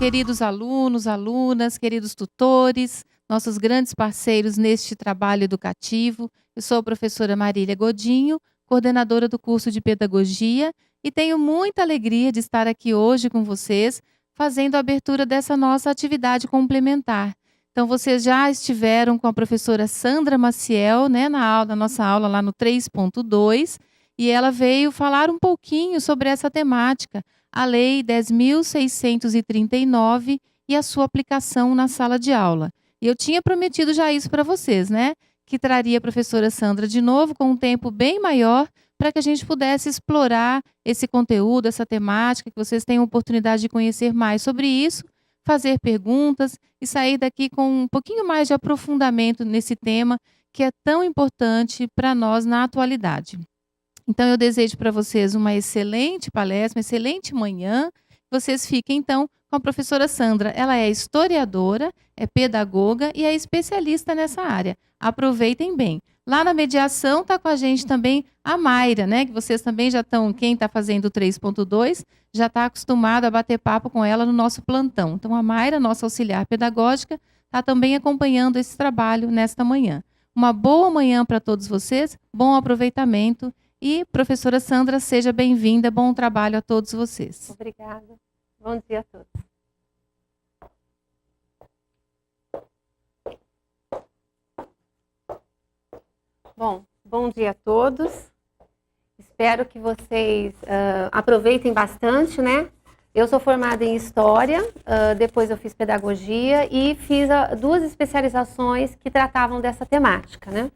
queridos alunos, alunas, queridos tutores, nossos grandes parceiros neste trabalho educativo. Eu sou a professora Marília Godinho, coordenadora do curso de Pedagogia, e tenho muita alegria de estar aqui hoje com vocês, fazendo a abertura dessa nossa atividade complementar. Então, vocês já estiveram com a professora Sandra Maciel, né, na nossa aula lá no 3.2, e ela veio falar um pouquinho sobre essa temática, a Lei 10.639 e a sua aplicação na sala de aula. E eu tinha prometido já isso para vocês, né? Que traria a professora Sandra de novo com um tempo bem maior para que a gente pudesse explorar esse conteúdo, essa temática, que vocês tenham oportunidade de conhecer mais sobre isso, fazer perguntas e sair daqui com um pouquinho mais de aprofundamento nesse tema que é tão importante para nós na atualidade. Então, eu desejo para vocês uma excelente palestra, uma excelente manhã. Vocês fiquem, então, com a professora Sandra. Ela é historiadora, é pedagoga e é especialista nessa área. Aproveitem bem. Lá na mediação está com a gente também a Mayra, né? Que vocês também já estão, quem está fazendo o 3.2, já está acostumado a bater papo com ela no nosso plantão. Então, a Mayra, nossa auxiliar pedagógica, está também acompanhando esse trabalho nesta manhã. Uma boa manhã para todos vocês, bom aproveitamento. E, professora Sandra, seja bem-vinda, bom trabalho a todos vocês. Obrigada. Bom dia a todos. Bom dia a todos. Espero que vocês aproveitem bastante, né? Eu sou formada em História, depois eu fiz Pedagogia e fiz 2 especializações que tratavam dessa temática, né?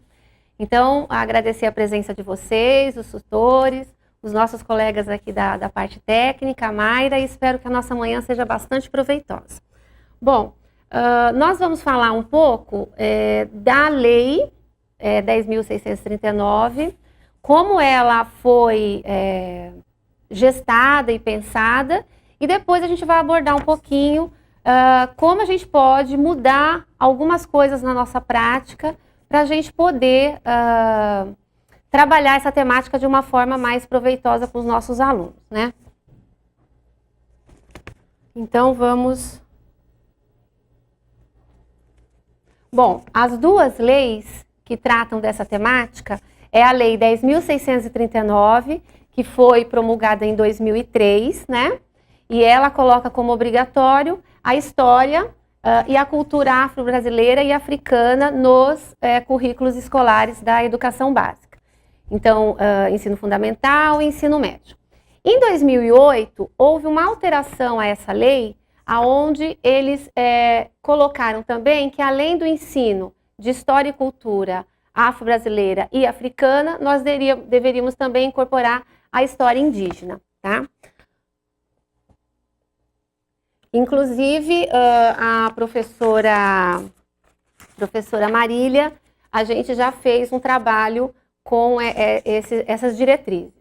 Então, agradecer a presença de vocês, os tutores, os nossos colegas aqui da parte técnica, a Mayra, e espero que a nossa manhã seja bastante proveitosa. Bom, nós vamos falar um pouco da Lei 10.639, como ela foi gestada e pensada, e depois a gente vai abordar um pouquinho como a gente pode mudar algumas coisas na nossa prática, para a gente poder trabalhar essa temática de uma forma mais proveitosa para os nossos alunos, né? Então, vamos... Bom, as 2 leis que tratam dessa temática é a Lei 10.639, que foi promulgada em 2003, né? E ela coloca como obrigatório a história e a cultura afro-brasileira e africana nos currículos escolares da educação básica. Então, ensino fundamental e ensino médio. Em 2008, houve uma alteração a essa lei, onde eles colocaram também que, além do ensino de história e cultura afro-brasileira e africana, nós deveríamos também incorporar a história indígena, tá? Inclusive, a professora Marília, a gente já fez um trabalho com essas diretrizes.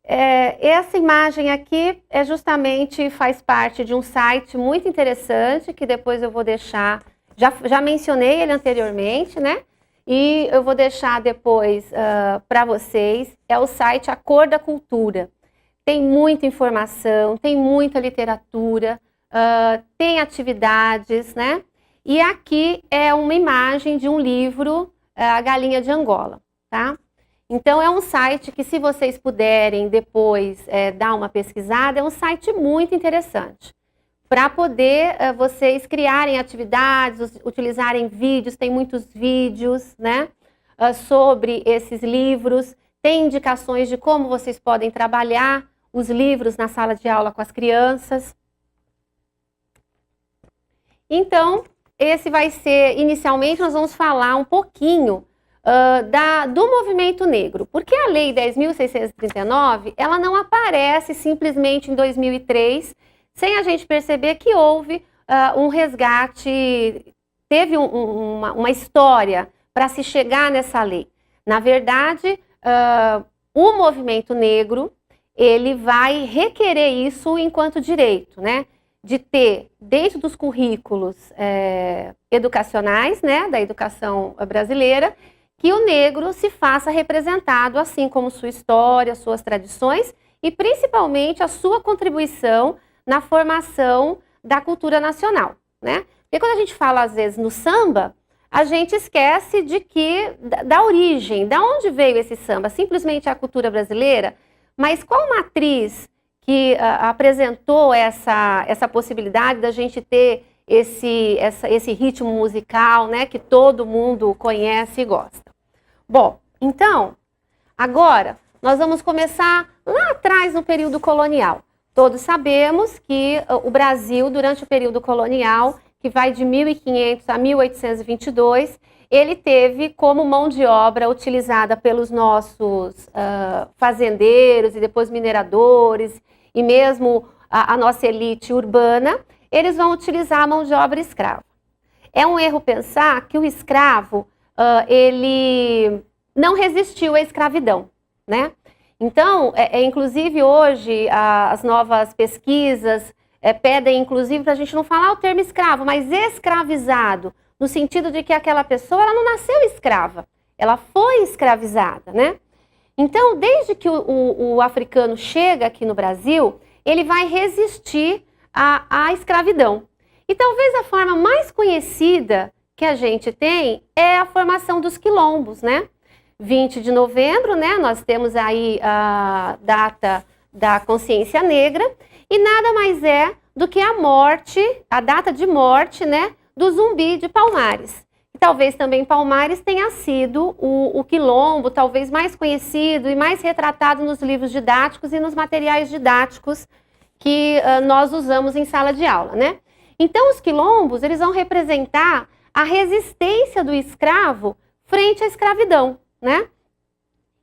Essa imagem aqui justamente faz parte de um site muito interessante, que depois eu vou deixar, já mencionei ele anteriormente, né? E eu vou deixar depois para vocês, é o site A Cor da Cultura. Tem muita informação, tem muita literatura, tem atividades, né? E aqui é uma imagem de um livro, A Galinha de Angola, tá? Então, é um site que, se vocês puderem depois dar uma pesquisada, é um site muito interessante. Para poder vocês criarem atividades, utilizarem vídeos, tem muitos vídeos, né? Sobre esses livros, tem indicações de como vocês podem trabalhar os livros na sala de aula com as crianças. Então, esse vai ser, inicialmente, nós vamos falar um pouquinho do movimento negro, porque a Lei 10.639, ela não aparece simplesmente em 2003, sem a gente perceber que houve um resgate, teve uma história para se chegar nessa lei. Na verdade, o movimento negro, ele vai requerer isso enquanto direito, né? De ter, dentro dos currículos educacionais, né, da educação brasileira, que o negro se faça representado, assim como sua história, suas tradições e principalmente a sua contribuição na formação da cultura nacional, né? Porque quando a gente fala, às vezes, no samba, a gente esquece da origem, da onde veio esse samba, simplesmente a cultura brasileira, mas qual matriz que apresentou essa possibilidade da gente ter esse ritmo musical, né, que todo mundo conhece e gosta. Bom, então, agora nós vamos começar lá atrás no período colonial. Todos sabemos que o Brasil, durante o período colonial, que vai de 1500 a 1822, ele teve como mão de obra utilizada pelos nossos fazendeiros e depois mineradores, e mesmo a nossa elite urbana, eles vão utilizar a mão de obra escrava. É um erro pensar que o escravo, ele não resistiu à escravidão, né? Então, inclusive hoje, as novas pesquisas pedem, inclusive, para a gente não falar o termo escravo, mas escravizado, no sentido de que aquela pessoa, ela não nasceu escrava, ela foi escravizada, né? Então, desde que o africano chega aqui no Brasil, ele vai resistir à escravidão. E talvez a forma mais conhecida que a gente tem é a formação dos quilombos, né? 20 de novembro, né? Nós temos aí a data da consciência negra e nada mais é do que a data de morte, né? Do Zumbi de Palmares. E talvez também Palmares tenha sido o quilombo talvez mais conhecido e mais retratado nos livros didáticos e nos materiais didáticos que nós usamos em sala de aula, né? Então, os quilombos, eles vão representar a resistência do escravo frente à escravidão, né?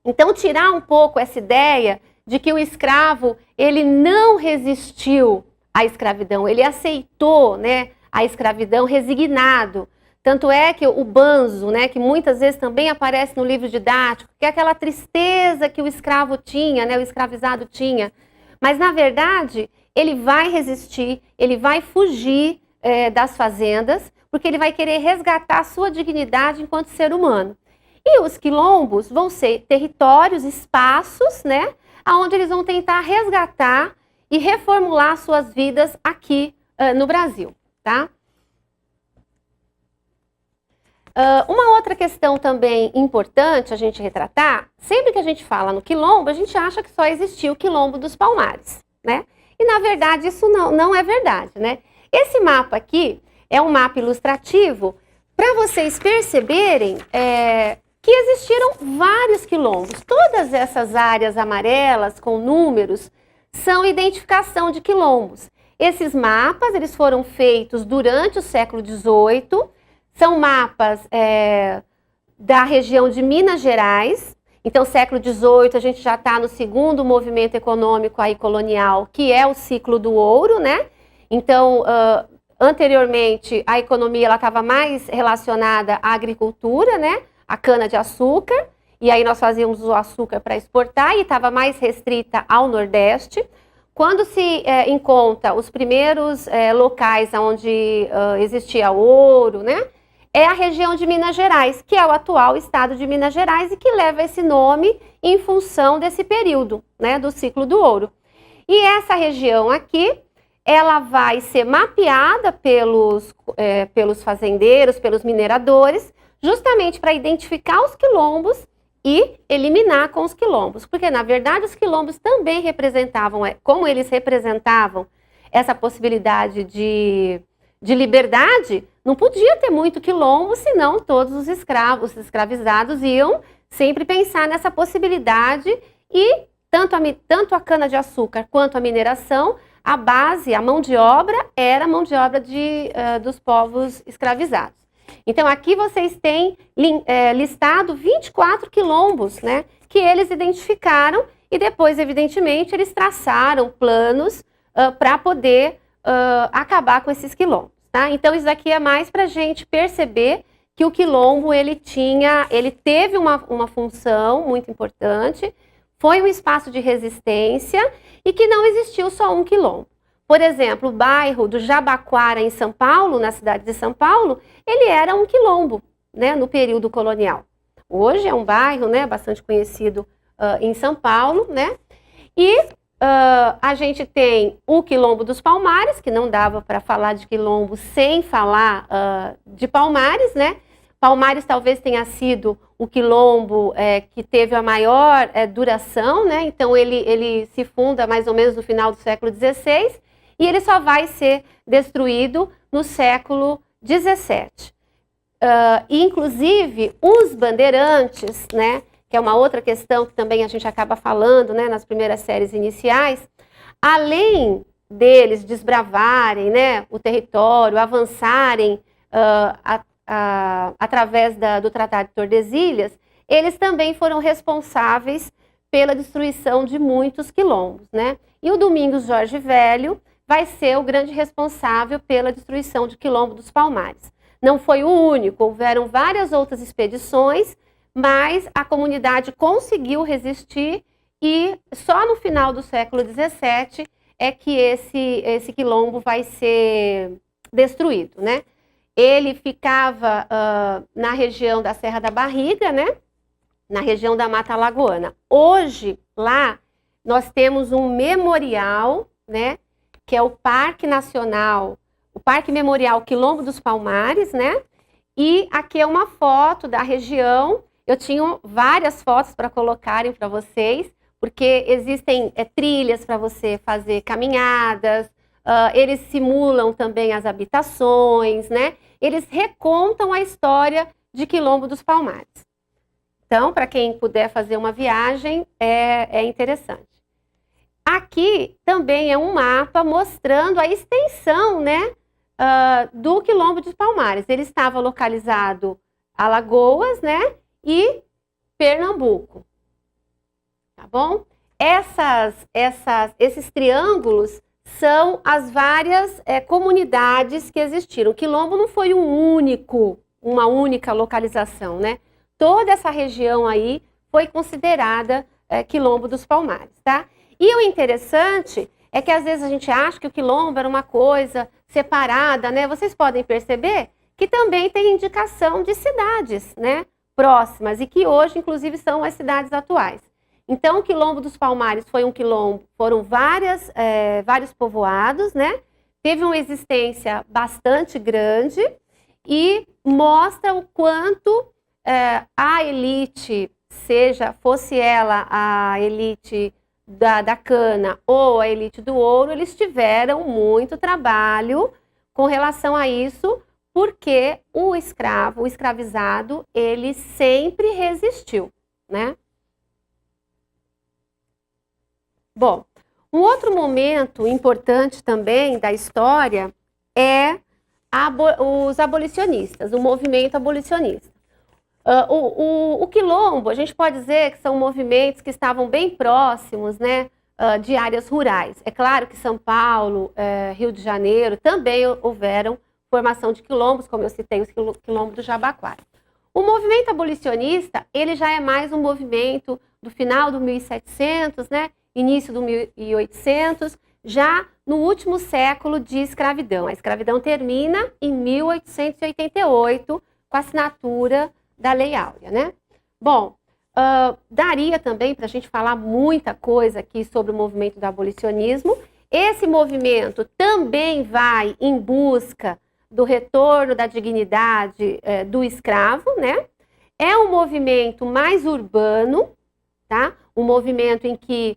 Então, tirar um pouco essa ideia de que o escravo, ele não resistiu à escravidão, ele aceitou, né, a escravidão resignado. Tanto é que o banzo, né, que muitas vezes também aparece no livro didático, que é aquela tristeza que o escravo tinha, né, o escravizado tinha. Mas, na verdade, ele vai resistir, ele vai fugir das fazendas, porque ele vai querer resgatar a sua dignidade enquanto ser humano. E os quilombos vão ser territórios, espaços, né, onde eles vão tentar resgatar e reformular suas vidas aqui no Brasil, tá? Uma outra questão também importante a gente retratar, sempre que a gente fala no quilombo, a gente acha que só existia o quilombo dos Palmares, né? E na verdade isso não é verdade, né? Esse mapa aqui é um mapa ilustrativo para vocês perceberem que existiram vários quilombos. Todas essas áreas amarelas com números são identificação de quilombos. Esses mapas, eles foram feitos durante o século XVIII, são mapas da região de Minas Gerais. Então, século XVIII, a gente já está no segundo movimento econômico aí colonial, que é o ciclo do ouro, né? Então, anteriormente, a economia estava mais relacionada à agricultura, né? A cana-de-açúcar, e aí nós fazíamos o açúcar para exportar e estava mais restrita ao Nordeste. Quando se encontra os primeiros locais onde existia ouro, né? É a região de Minas Gerais, que é o atual estado de Minas Gerais e que leva esse nome em função desse período, né, do ciclo do ouro. E essa região aqui, ela vai ser mapeada pelos fazendeiros, pelos mineradores, justamente para identificar os quilombos e eliminar com os quilombos. Porque, na verdade, os quilombos também representavam, como eles representavam essa possibilidade de liberdade, não podia ter muito quilombo, senão todos os escravizados iam sempre pensar nessa possibilidade e tanto a cana-de-açúcar quanto a mineração, a base, a mão de obra, era a mão de obra dos povos escravizados. Então, aqui vocês têm listado 24 quilombos, né, que eles identificaram e depois, evidentemente, eles traçaram planos para poder acabar com esses quilombos. Tá? Então, isso aqui é mais para a gente perceber que o quilombo, ele teve uma função muito importante, foi um espaço de resistência e que não existiu só um quilombo. Por exemplo, o bairro do Jabaquara, em São Paulo, na cidade de São Paulo, ele era um quilombo, né, no período colonial. Hoje é um bairro, né, bastante conhecido em São Paulo, né? E a gente tem o Quilombo dos Palmares, que não dava para falar de Quilombo sem falar de Palmares, né? Palmares talvez tenha sido o quilombo que teve a maior duração, né? Então ele se funda mais ou menos no final do século XVI e ele só vai ser destruído no século XVII. Inclusive, os bandeirantes, né? Que é uma outra questão que também a gente acaba falando, né, nas primeiras séries iniciais, além deles desbravarem, né, o território, avançarem através do Tratado de Tordesilhas, eles também foram responsáveis pela destruição de muitos quilombos, né? E o Domingos Jorge Velho vai ser o grande responsável pela destruição de Quilombo dos Palmares. Não foi o único, houveram várias outras expedições, mas a comunidade conseguiu resistir e só no final do século XVII é que esse quilombo vai ser destruído, né? Ele ficava na região da Serra da Barriga, né? Na região da Mata Alagoana. Hoje, lá, nós temos um memorial, né? Que é o Parque Nacional, o Parque Memorial Quilombo dos Palmares, né? E aqui é uma foto da região. Eu tinha várias fotos para colocarem para vocês, porque existem trilhas para você fazer caminhadas, eles simulam também as habitações, né? Eles recontam a história de Quilombo dos Palmares. Então, para quem puder fazer uma viagem, é interessante. Aqui também é um mapa mostrando a extensão, né, do Quilombo dos Palmares. Ele estava localizado Alagoas, né, e Pernambuco. Tá bom? Esses triângulos são as várias comunidades que existiram. O Quilombo não foi uma única localização, né? Toda essa região aí foi considerada Quilombo dos Palmares, tá? E o interessante é que às vezes a gente acha que o Quilombo era uma coisa separada, né? Vocês podem perceber que também tem indicação de cidades, né? Próximas e que hoje, inclusive, são as cidades atuais. Então, o Quilombo dos Palmares foi um quilombo, foram vários povoados, né? Teve uma existência bastante grande e mostra o quanto a elite, fosse ela a elite da cana ou a elite do ouro, eles tiveram muito trabalho com relação a isso, porque o escravizado, ele sempre resistiu, né? Bom, um outro momento importante também da história é os abolicionistas, o movimento abolicionista. O Quilombo, a gente pode dizer que são movimentos que estavam bem próximos, né, de áreas rurais. É claro que São Paulo, Rio de Janeiro, também houveram formação de quilombos, como eu citei, o Quilombo do Jabaquara. O movimento abolicionista, ele já é mais um movimento do final do 1700, né, início do 1800, já no último século de escravidão. A escravidão termina em 1888, com a assinatura da Lei Áurea, né? Bom, daria também para a gente falar muita coisa aqui sobre o movimento do abolicionismo. Esse movimento também vai em busca do retorno da dignidade do escravo, né? É um movimento mais urbano, tá? Um movimento em que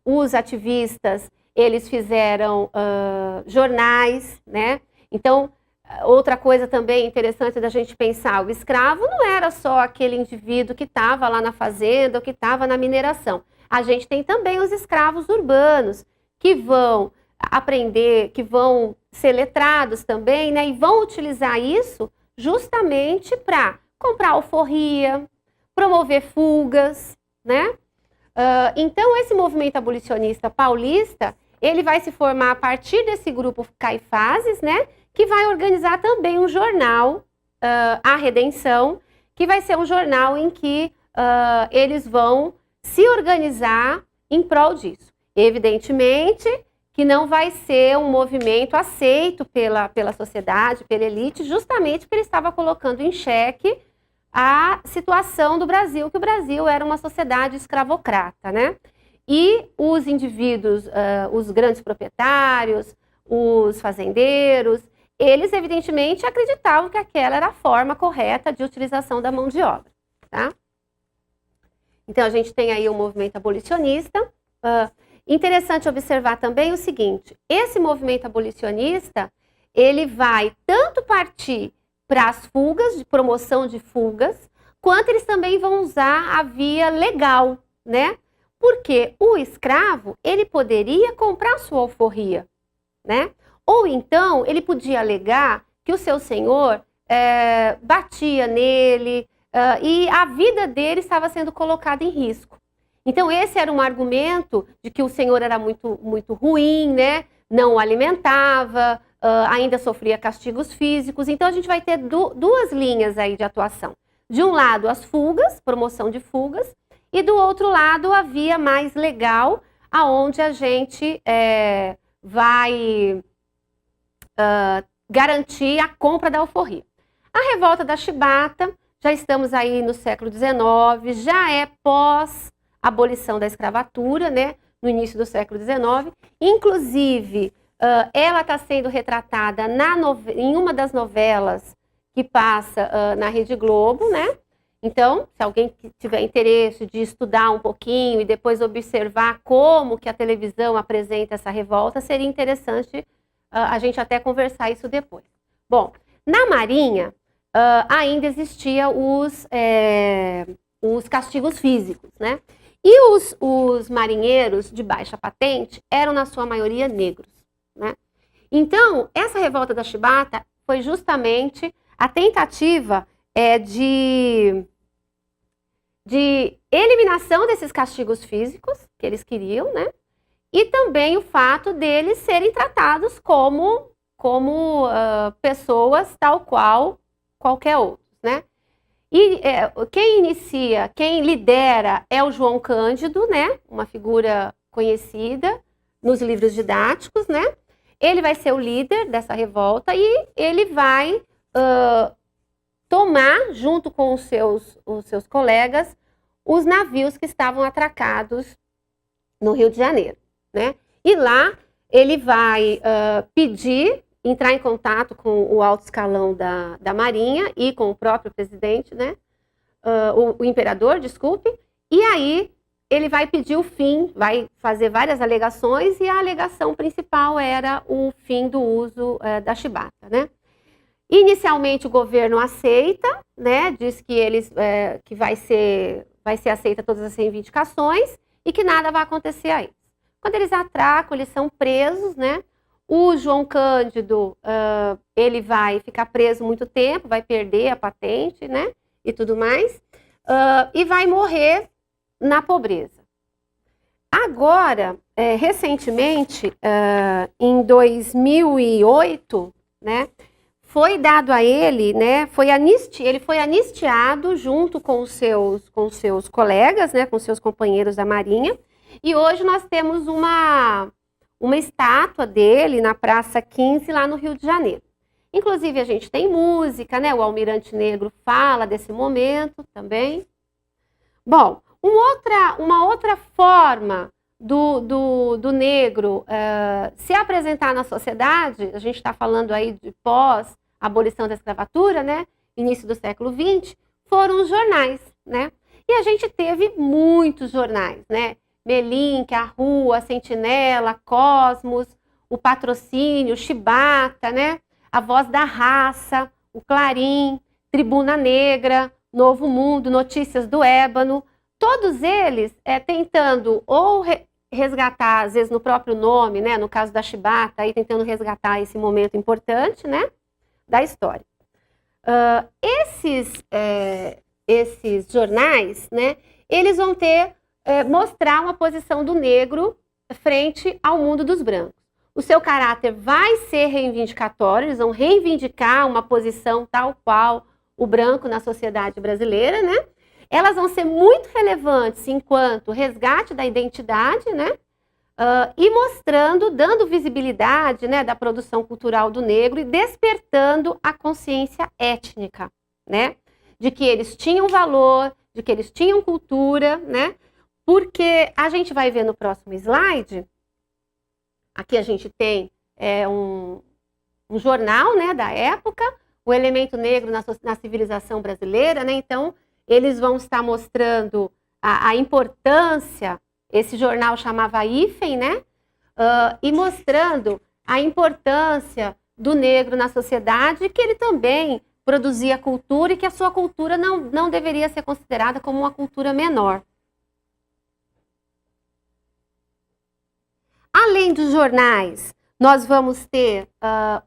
os ativistas, eles fizeram jornais, né? Então, outra coisa também interessante da gente pensar, o escravo não era só aquele indivíduo que estava lá na fazenda ou que estava na mineração. A gente tem também os escravos urbanos, que vão aprender, que vão ser letrados também, né? E vão utilizar isso justamente para comprar alforria, promover fugas, né? Então, esse movimento abolicionista paulista, ele vai se formar a partir desse grupo Caifazes, né? Que vai organizar também um jornal, A Redenção, que vai ser um jornal em que eles vão se organizar em prol disso. Evidentemente que não vai ser um movimento aceito pela sociedade, pela elite, justamente porque ele estava colocando em xeque a situação do Brasil, que o Brasil era uma sociedade escravocrata, né? E os indivíduos, os grandes proprietários, os fazendeiros, eles evidentemente acreditavam que aquela era a forma correta de utilização da mão de obra, tá? Então a gente tem aí o movimento abolicionista. Interessante observar também o seguinte, esse movimento abolicionista, ele vai tanto partir para as fugas, de promoção de fugas, quanto eles também vão usar a via legal, né? Porque o escravo, ele poderia comprar sua alforria, né? Ou então, ele podia alegar que o seu senhor batia nele e a vida dele estava sendo colocada em risco. Então, esse era um argumento de que o senhor era muito, muito ruim, né? Não o alimentava, ainda sofria castigos físicos. Então, a gente vai ter duas linhas aí de atuação. De um lado, as fugas, promoção de fugas, e do outro lado, a via mais legal, aonde a gente vai garantir a compra da alforria. A revolta da chibata, já estamos aí no século XIX, já é pós abolição da escravatura, né, no início do século XIX. Inclusive, ela está sendo retratada em uma das novelas que passa na Rede Globo, né? Então, se alguém tiver interesse de estudar um pouquinho e depois observar como que a televisão apresenta essa revolta, seria interessante a gente até conversar isso depois. Bom, na Marinha ainda existia os castigos físicos, né? E os marinheiros de baixa patente eram, na sua maioria, negros, né? Então, essa revolta da chibata foi justamente a tentativa de eliminação desses castigos físicos que eles queriam, né? E também o fato deles serem tratados como pessoas tal qual qualquer outro, né? E quem lidera é o João Cândido, né? Uma figura conhecida nos livros didáticos, né? Ele vai ser o líder dessa revolta e ele vai tomar, junto com os seus colegas, os navios que estavam atracados no Rio de Janeiro, né? E lá ele vai entrar em contato com o alto escalão da Marinha e com o próprio presidente, né? O imperador, desculpe, e aí ele vai pedir o fim, vai fazer várias alegações, e a alegação principal era o fim do uso da chibata, né? Inicialmente o governo aceita, né? Diz que vai ser aceita todas as reivindicações e que nada vai acontecer a eles. Quando eles atracam, eles são presos, né? O João Cândido, ele vai ficar preso muito tempo, vai perder a patente, né? E tudo mais, e vai morrer na pobreza. Agora, recentemente, em 2008, né? Foi dado a ele, né? Ele foi anistiado junto com os seus colegas, né? Com seus companheiros da Marinha. E hoje nós temos uma estátua dele na Praça 15, lá no Rio de Janeiro. Inclusive, a gente tem música, né? O Almirante Negro fala desse momento também. Bom, uma outra forma do negro se apresentar na sociedade, a gente está falando aí de pós-abolição da escravatura, né? Início do século XX, foram os jornais, né? E a gente teve muitos jornais, né? Melinck, A Rua, Sentinela, Cosmos, o Patrocínio, o Chibata, né? A Voz da Raça, o Clarim, Tribuna Negra, Novo Mundo, Notícias do Ébano, todos eles tentando ou resgatar, às vezes no próprio nome, né? No caso da chibata, aí tentando resgatar esse momento importante, né? Da história. Esses jornais, né? Eles vão mostrar uma posição do negro frente ao mundo dos brancos. O seu caráter vai ser reivindicatório, eles vão reivindicar uma posição tal qual o branco na sociedade brasileira, né? Elas vão ser muito relevantes enquanto resgate da identidade, né? E mostrando, dando visibilidade, né, da produção cultural do negro e despertando a consciência étnica, né? De que eles tinham valor, de que eles tinham cultura, né? Porque a gente vai ver no próximo slide, aqui a gente tem um jornal, né, da época, o elemento negro na civilização brasileira, né? Então, eles vão estar mostrando a importância, esse jornal chamava Hífen, né? E mostrando a importância do negro na sociedade, que ele também produzia cultura e que a sua cultura não deveria ser considerada como uma cultura menor. Além dos jornais, nós vamos ter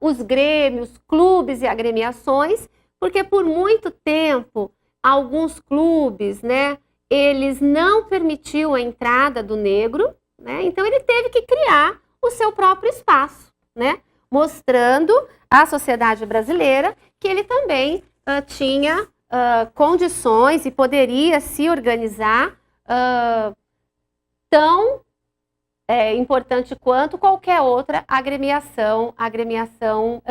os grêmios, clubes e agremiações, porque por muito tempo, alguns clubes, né, eles não permitiam a entrada do negro, né, então ele teve que criar o seu próprio espaço, né, mostrando à sociedade brasileira que ele também tinha condições e poderia se organizar tão importante quanto qualquer outra agremiação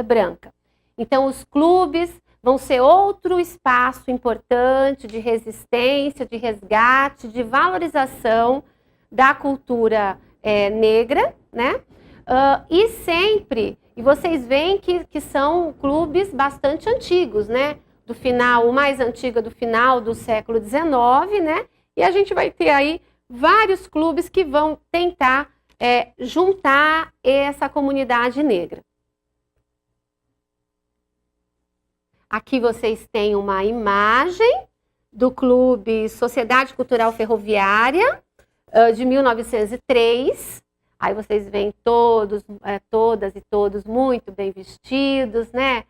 branca. Então, os clubes vão ser outro espaço importante de resistência, de resgate, de valorização da cultura negra, né? E vocês veem que são clubes bastante antigos, né? O mais antigo é do final do século XIX, né? E a gente vai ter aí vários clubes que vão tentar juntar essa comunidade negra. Aqui vocês têm uma imagem do Clube Sociedade Cultural Ferroviária, de 1903. Aí vocês veem todas e todos muito bem vestidos, né?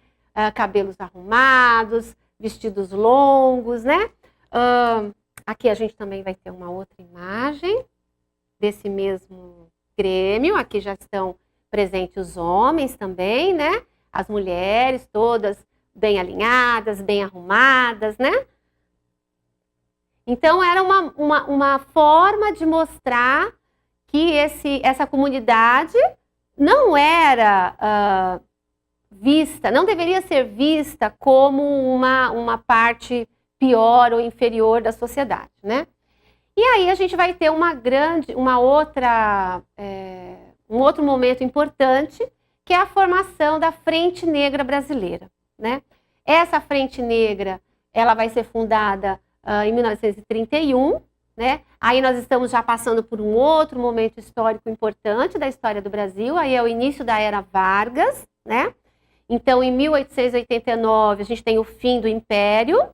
Cabelos arrumados, vestidos longos, né? Aqui a gente também vai ter uma outra imagem desse mesmo grêmio. Aqui já estão presentes os homens também, né? As mulheres todas bem alinhadas, bem arrumadas, né? Então era uma forma de mostrar que essa comunidade não era vista, não deveria ser vista como uma parte pior ou inferior da sociedade, né? E aí a gente vai ter um outro momento importante, que é a formação da Frente Negra Brasileira, né? Essa Frente Negra, ela vai ser fundada em 1931, né? Aí nós estamos já passando por um outro momento histórico importante da história do Brasil, aí é o início da Era Vargas, né? Então, em 1889, a gente tem o fim do Império.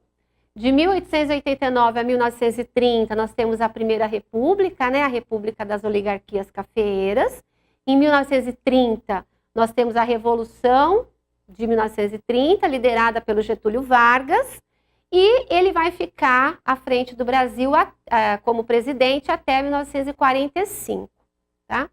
De 1889 a 1930, nós temos a Primeira República, né? A República das Oligarquias Cafeeiras. Em 1930, nós temos a Revolução de 1930, liderada pelo Getúlio Vargas, e ele vai ficar à frente do Brasil como presidente até 1945, tá?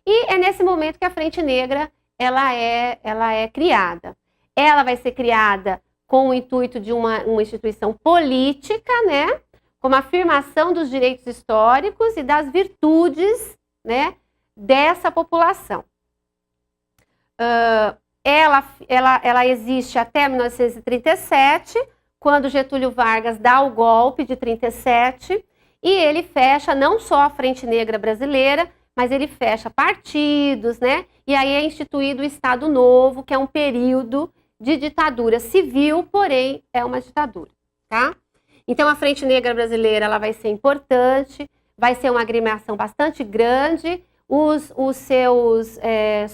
E é nesse momento que a Frente Negra ela é criada. Ela vai ser criada com o intuito de uma instituição política, né, como afirmação dos direitos históricos e das virtudes, né, dessa população. Ela existe até 1937, quando Getúlio Vargas dá o golpe de 37, e ele fecha não só a Frente Negra Brasileira, mas ele fecha partidos, né? E aí é instituído o Estado Novo, que é um período de ditadura civil, porém é uma ditadura, tá? Então a Frente Negra Brasileira ela vai ser importante, vai ser uma agremiação bastante grande, os seus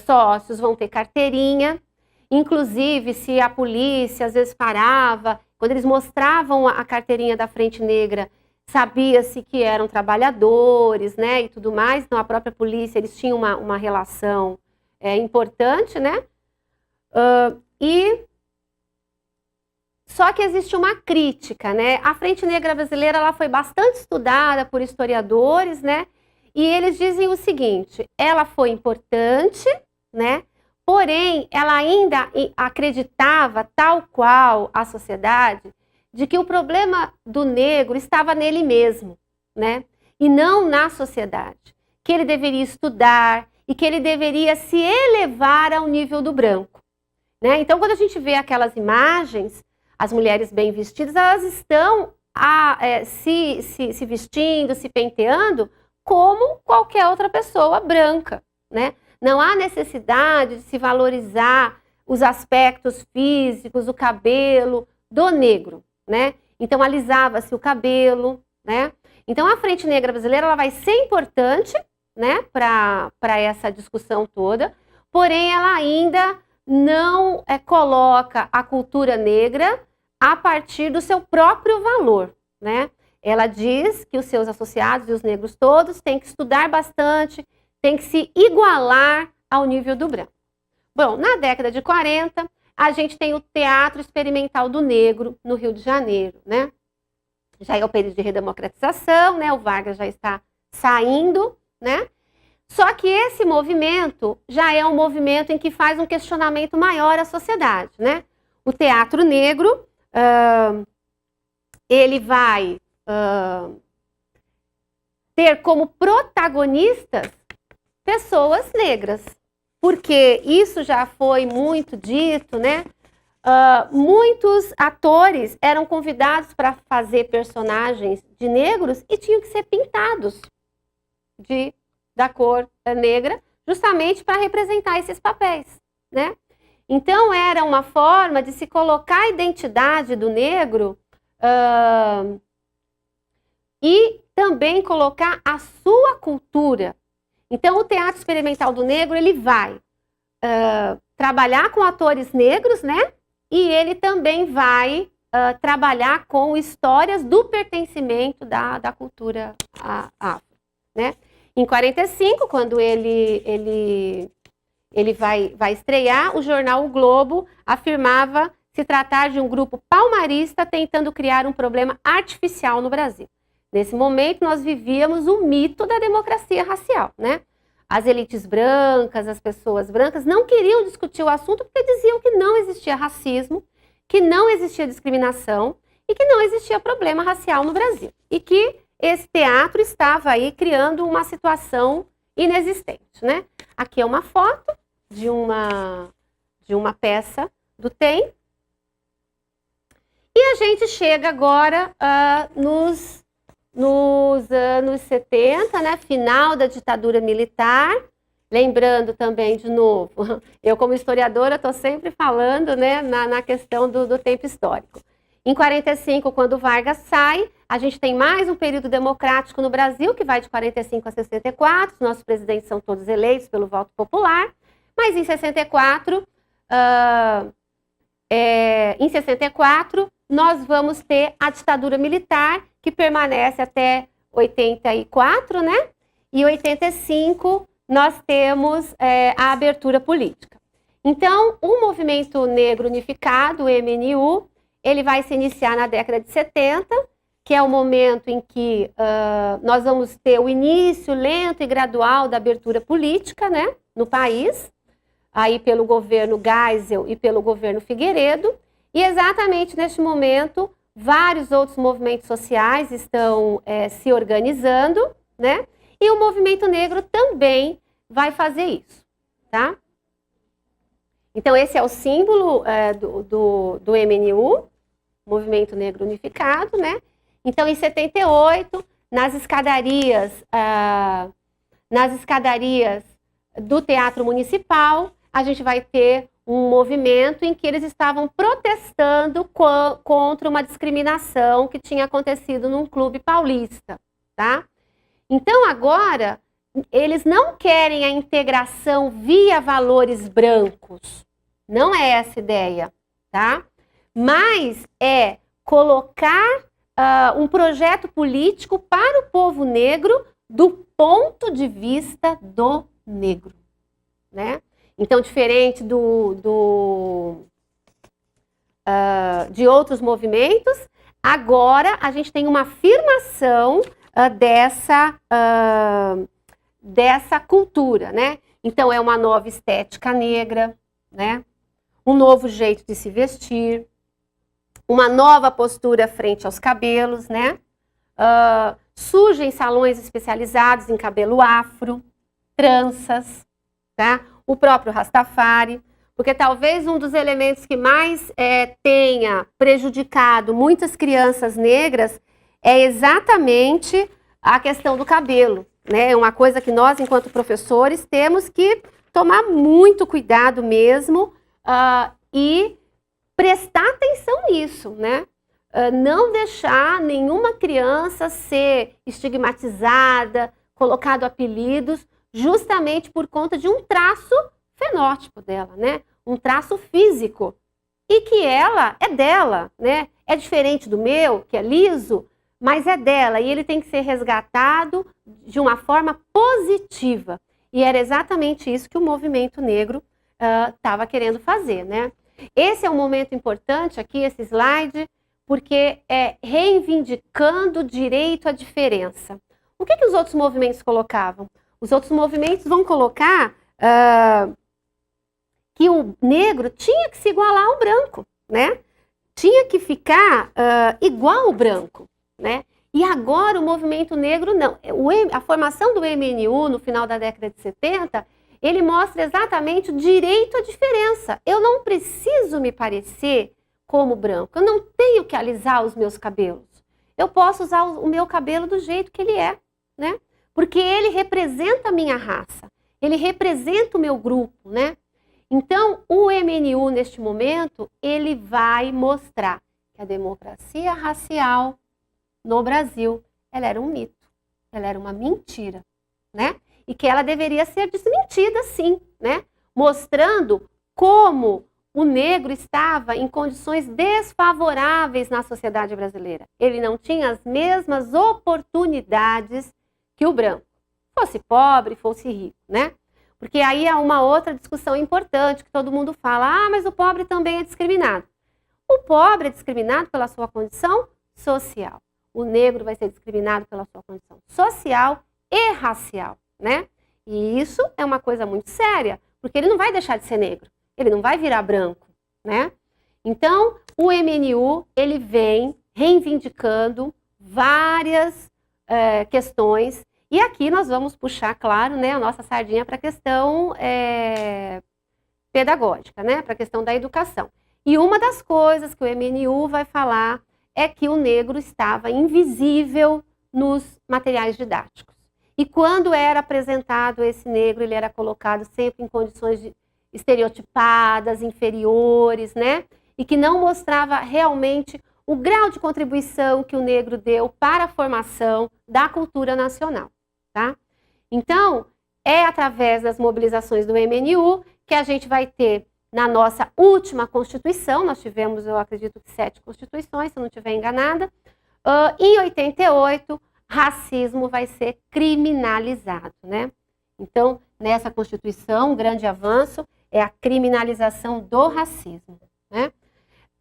sócios vão ter carteirinha, inclusive se a polícia às vezes parava, quando eles mostravam a carteirinha da Frente Negra, sabia-se que eram trabalhadores, né, e tudo mais. Então a própria polícia, eles tinham uma relação importante, né? Só que existe uma crítica, né? A Frente Negra Brasileira ela foi bastante estudada por historiadores, né? E eles dizem o seguinte: ela foi importante, né? Porém, ela ainda acreditava, tal qual a sociedade, de que o problema do negro estava nele mesmo, né? E não na sociedade. Que ele deveria estudar e que ele deveria se elevar ao nível do branco, né? Então, quando a gente vê aquelas imagens, as mulheres bem vestidas, elas estão se vestindo, se penteando, como qualquer outra pessoa branca, né? Não há necessidade de se valorizar os aspectos físicos, o cabelo do negro, né? Então, alisava-se o cabelo, né? Então, a Frente Negra Brasileira ela vai ser importante, né, para essa discussão toda, porém, ela ainda não coloca a cultura negra a partir do seu próprio valor, né? Ela diz que os seus associados e os negros todos têm que estudar bastante, têm que se igualar ao nível do branco. Bom, na década de 40, a gente tem o Teatro Experimental do Negro, no Rio de Janeiro, né? Já é o período de redemocratização, né? O Vargas já está saindo, né? Só que esse movimento já é um movimento em que faz um questionamento maior à sociedade, né? O teatro negro, ele vai ter como protagonistas pessoas negras, porque isso já foi muito dito, né? Muitos atores eram convidados para fazer personagens de negros e tinham que ser pintados da cor negra, justamente para representar esses papéis, né? Então, era uma forma de se colocar a identidade do negro e também colocar a sua cultura. Então, o Teatro Experimental do Negro, ele vai trabalhar com atores negros, né? E ele também vai trabalhar com histórias do pertencimento da cultura afro, né? Em 45, quando ele vai estrear, o jornal O Globo afirmava se tratar de um grupo palmarista tentando criar um problema artificial no Brasil. Nesse momento, nós vivíamos o mito da democracia racial, né? As elites brancas, as pessoas brancas não queriam discutir o assunto porque diziam que não existia racismo, que não existia discriminação e que não existia problema racial no Brasil. E que esse teatro estava aí criando uma situação inexistente, né? Aqui é uma foto de uma peça do TEM. E a gente chega agora nos anos 70, né? Final da ditadura militar. Lembrando também, de novo, eu como historiadora estou sempre falando, né, na questão do tempo histórico. Em 45, quando Vargas sai, a gente tem mais um período democrático no Brasil, que vai de 45 a 64, os nossos presidentes são todos eleitos pelo voto popular, mas em 64, nós vamos ter a ditadura militar, que permanece até 84, né? E 85, nós temos a abertura política. Então, o Movimento Negro Unificado, o MNU, ele vai se iniciar na década de 70, que é o momento em que nós vamos ter o início lento e gradual da abertura política, né, no país, aí pelo governo Geisel e pelo governo Figueiredo, e exatamente neste momento, vários outros movimentos sociais estão se organizando, né, e o movimento negro também vai fazer isso, tá? Então, esse é o símbolo do MNU, Movimento Negro Unificado, né? Então, em 78, nas escadarias do Teatro Municipal, a gente vai ter um movimento em que eles estavam protestando contra uma discriminação que tinha acontecido num clube paulista, tá? Então, agora, eles não querem a integração via valores brancos. Não é essa a ideia, tá? Mas é colocar um projeto político para o povo negro do ponto de vista do negro, né? Então, diferente de outros movimentos, agora a gente tem uma afirmação dessa cultura, né? Então, é uma nova estética negra, né? Um novo jeito de se vestir, uma nova postura frente aos cabelos, né? Surgem salões especializados em cabelo afro, tranças, tá? O próprio Rastafari, Porque talvez um dos elementos que mais tenha prejudicado muitas crianças negras é exatamente a questão do cabelo, né? É uma coisa que nós, enquanto professores, temos que tomar muito cuidado mesmo e prestar atenção nisso, né? Não deixar nenhuma criança ser estigmatizada, colocado apelidos, justamente por conta de um traço fenótipo dela, né? Um traço físico. E que ela é dela, né? É diferente do meu, que é liso, mas é dela. E ele tem que ser resgatado de uma forma positiva. E era exatamente isso que o movimento negro estava querendo fazer, né? Esse é um momento importante aqui, esse slide, porque é reivindicando o direito à diferença. O que os outros movimentos colocavam? Os outros movimentos vão colocar que o negro tinha que se igualar ao branco, né? Tinha que ficar igual ao branco, né? E agora o movimento negro não. A formação do MNU no final da década de 70, ele mostra exatamente o direito à diferença. Eu não preciso me parecer como branco, eu não tenho que alisar os meus cabelos. Eu posso usar o meu cabelo do jeito que ele é, né? Porque ele representa a minha raça, ele representa o meu grupo, né? Então, o MNU, neste momento, ele vai mostrar que a democracia racial no Brasil, ela era um mito, ela era uma mentira, né? E que ela deveria ser desmentida, sim, né? Mostrando como o negro estava em condições desfavoráveis na sociedade brasileira. Ele não tinha as mesmas oportunidades que o branco. Fosse pobre, fosse rico, né? Porque aí há uma outra discussão importante que todo mundo fala, mas o pobre também é discriminado. O pobre é discriminado pela sua condição social. O negro vai ser discriminado pela sua condição social e racial, né? E isso é uma coisa muito séria, porque ele não vai deixar de ser negro. Ele não vai virar branco, né? Então, o MNU, ele vem reivindicando várias questões. E aqui nós vamos puxar, claro, né, a nossa sardinha para a questão pedagógica, né? Para a questão da educação. E uma das coisas que o MNU vai falar é que o negro estava invisível nos materiais didáticos. E quando era apresentado esse negro, ele era colocado sempre em condições estereotipadas, inferiores, né? E que não mostrava realmente o grau de contribuição que o negro deu para a formação da cultura nacional, tá? Então, é através das mobilizações do MNU que a gente vai ter, na nossa última Constituição, nós tivemos, eu acredito que 7 constituições, se eu não estiver enganada, em 88, racismo vai ser criminalizado, né? Então, nessa Constituição, um grande avanço é a criminalização do racismo, né?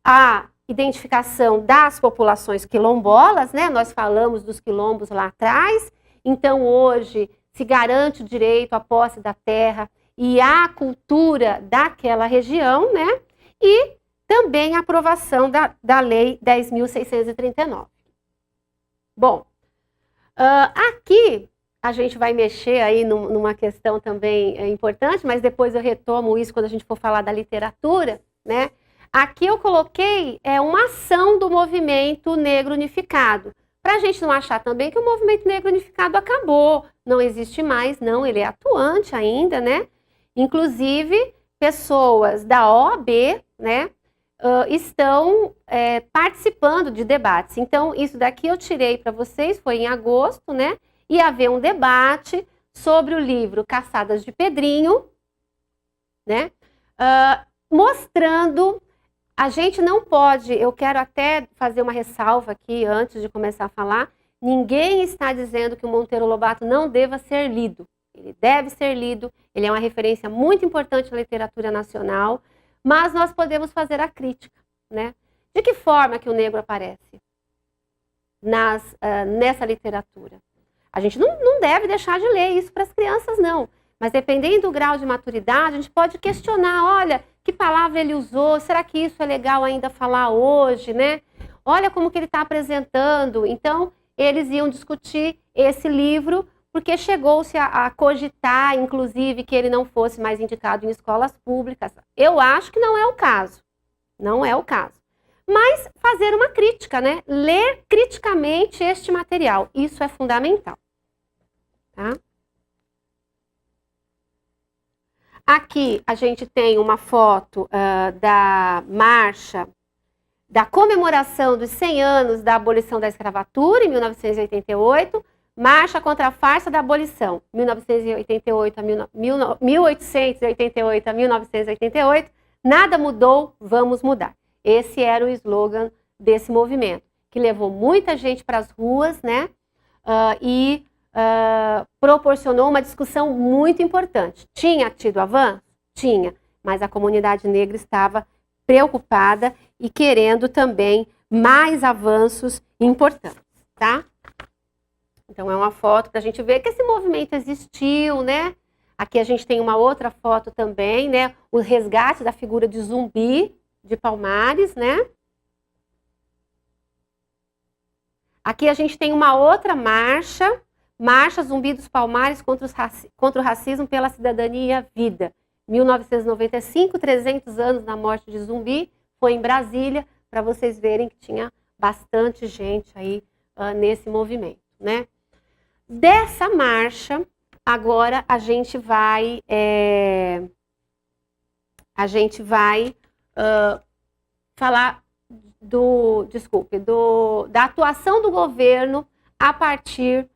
A identificação das populações quilombolas, né? Nós falamos dos quilombos lá atrás, então hoje se garante o direito à posse da terra e à cultura daquela região, né? E também a aprovação da Lei 10.639. Bom, aqui a gente vai mexer aí numa questão também importante, mas depois eu retomo isso quando a gente for falar da literatura, né? Aqui eu coloquei uma ação do movimento negro unificado, para a gente não achar também que o movimento negro unificado acabou, não existe mais, não, ele é atuante ainda, né? Inclusive, pessoas da OAB, né, estão participando de debates. Então, isso daqui eu tirei para vocês, foi em agosto, né? Ia haver um debate sobre o livro Caçadas de Pedrinho, né? Mostrando, a gente não pode, eu quero até fazer uma ressalva aqui antes de começar a falar, ninguém está dizendo que o Monteiro Lobato não deva ser lido. Ele deve ser lido, ele é uma referência muito importante na literatura nacional, mas nós podemos fazer a crítica, né? De que forma que o negro aparece nessa literatura? A gente não deve deixar de ler isso para as crianças, não. Mas dependendo do grau de maturidade, a gente pode questionar, olha, que palavra ele usou, será que isso é legal ainda falar hoje, né? Olha como que ele está apresentando. Então, eles iam discutir esse livro porque chegou-se a cogitar, inclusive, que ele não fosse mais indicado em escolas públicas. Eu acho que não é o caso. Não é o caso. Mas fazer uma crítica, né? Ler criticamente este material. Isso é fundamental. Tá? Aqui a gente tem uma foto da marcha, da comemoração dos 100 anos da abolição da escravatura, em 1988, marcha contra a farsa da abolição, 1888 a 1988, nada mudou, vamos mudar. Esse era o slogan desse movimento, que levou muita gente para as ruas, né? E proporcionou uma discussão muito importante. Tinha tido avanço? Tinha, mas a comunidade negra estava preocupada e querendo também mais avanços importantes, tá? Então é uma foto para a gente ver que esse movimento existiu, né? Aqui a gente tem uma outra foto também, né? O resgate da figura de Zumbi de Palmares, né? Aqui a gente tem uma outra marcha, Marcha Zumbi dos Palmares contra o racismo pela cidadania e a vida. 1995, 300 anos da morte de Zumbi, foi em Brasília, para vocês verem que tinha bastante gente aí nesse movimento, né? Dessa marcha, agora a gente vai falar da atuação do governo a partir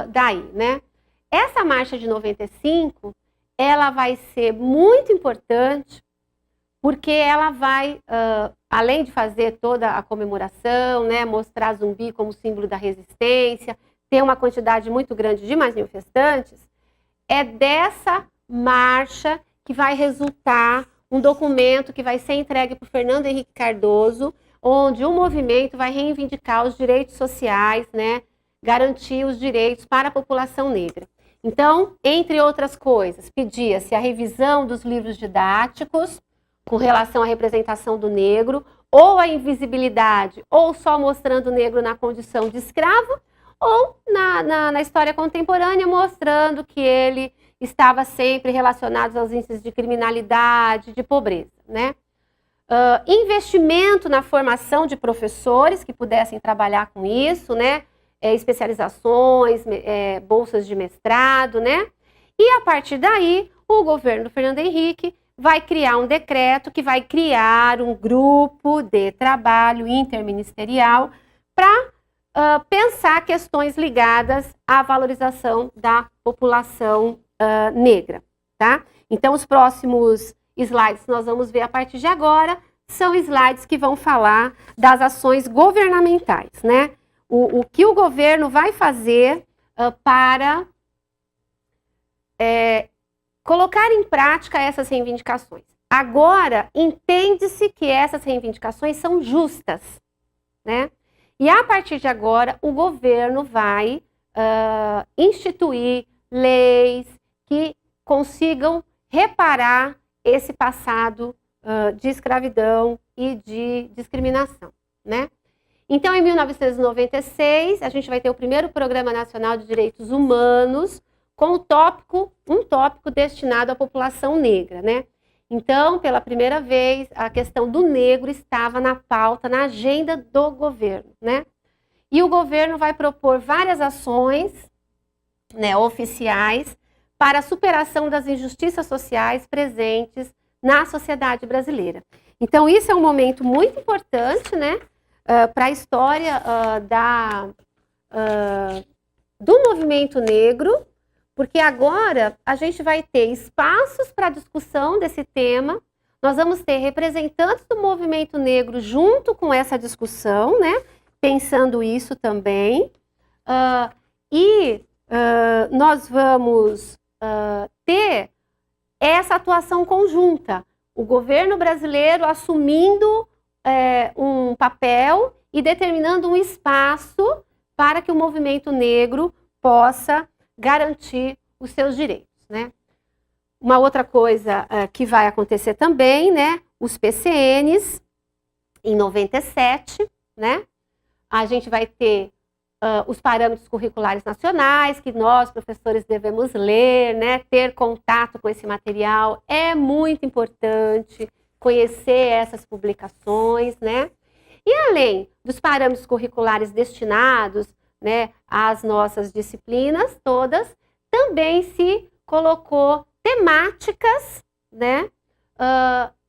daí, né? Essa marcha de 95, ela vai ser muito importante, porque ela vai, além de fazer toda a comemoração, né, mostrar Zumbi como símbolo da resistência, ter uma quantidade muito grande de manifestantes, é dessa marcha que vai resultar um documento que vai ser entregue para o Fernando Henrique Cardoso, onde o movimento vai reivindicar os direitos sociais, né, garantir os direitos para a população negra. Então, entre outras coisas, pedia-se a revisão dos livros didáticos com relação à representação do negro, ou a invisibilidade, ou só mostrando o negro na condição de escravo, ou na história contemporânea mostrando que ele estava sempre relacionado aos índices de criminalidade, de pobreza, né? Investimento na formação de professores que pudessem trabalhar com isso, né? Especializações, bolsas de mestrado, né? E a partir daí, o governo do Fernando Henrique vai criar um decreto que vai criar um grupo de trabalho interministerial para pensar questões ligadas à valorização da população negra, tá? Então, os próximos slides que nós vamos ver a partir de agora são slides que vão falar das ações governamentais, né? O que o governo vai fazer para colocar em prática essas reivindicações. Agora, entende-se que essas reivindicações são justas, né? E a partir de agora, o governo vai instituir leis que consigam reparar esse passado de escravidão e de discriminação, né? Então, em 1996, a gente vai ter o primeiro Programa Nacional de Direitos Humanos, com um tópico destinado à população negra, né? Então, pela primeira vez, a questão do negro estava na pauta, na agenda do governo, né? E o governo vai propor várias ações, né, oficiais para a superação das injustiças sociais presentes na sociedade brasileira. Então, isso é um momento muito importante, né, para a história do movimento negro, porque agora a gente vai ter espaços para discussão desse tema, nós vamos ter representantes do movimento negro junto com essa discussão, né, pensando isso também, nós vamos ter essa atuação conjunta, o governo brasileiro assumindo um papel e determinando um espaço para que o movimento negro possa garantir os seus direitos, né? Uma outra coisa que vai acontecer também, né? Os PCNs, em 97, né? A gente vai ter os parâmetros curriculares nacionais, que nós, professores, devemos ler, né, ter contato com esse material, é muito importante conhecer essas publicações, né? E além dos parâmetros curriculares destinados, né, às nossas disciplinas todas, também se colocou temáticas, né?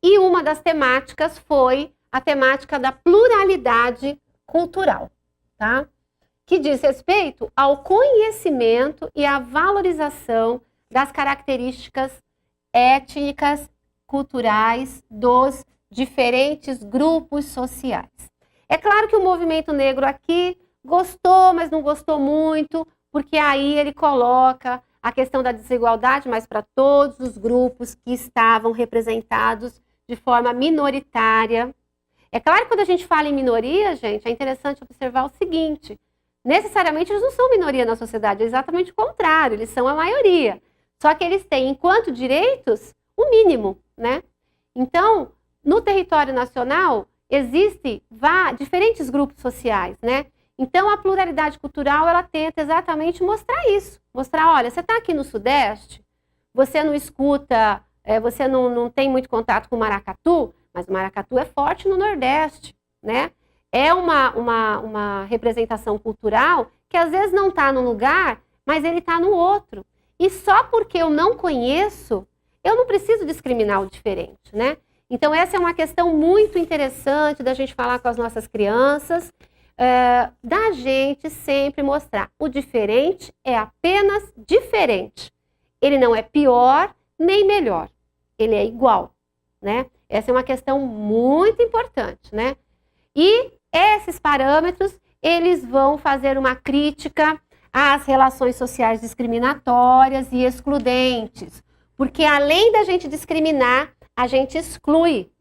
E uma das temáticas foi a temática da pluralidade cultural, tá? Que diz respeito ao conhecimento e à valorização das características étnicas, culturais dos diferentes grupos sociais. É claro que o movimento negro aqui gostou, mas não gostou muito, porque aí ele coloca a questão da desigualdade, mas para todos os grupos que estavam representados de forma minoritária. É claro que quando a gente fala em minoria, gente, é interessante observar o seguinte: necessariamente eles não são minoria na sociedade, é exatamente o contrário, eles são a maioria. Só que eles têm, enquanto direitos, o mínimo, né? Então, no território nacional, existem diferentes grupos sociais, né? Então, a pluralidade cultural, ela tenta exatamente mostrar isso. Mostrar, olha, você está aqui no Sudeste, você não escuta, você não tem muito contato com o maracatu, mas o maracatu é forte no Nordeste, né? É uma representação cultural que às vezes não está num lugar, mas ele está no outro. E só porque eu não conheço, eu não preciso discriminar o diferente, né? Então, essa é uma questão muito interessante da gente falar com as nossas crianças, da gente sempre mostrar o diferente é apenas diferente. Ele não é pior nem melhor, ele é igual, né? Essa é uma questão muito importante, né? E esses parâmetros, eles vão fazer uma crítica às relações sociais discriminatórias e excludentes, porque além da gente discriminar, a gente exclui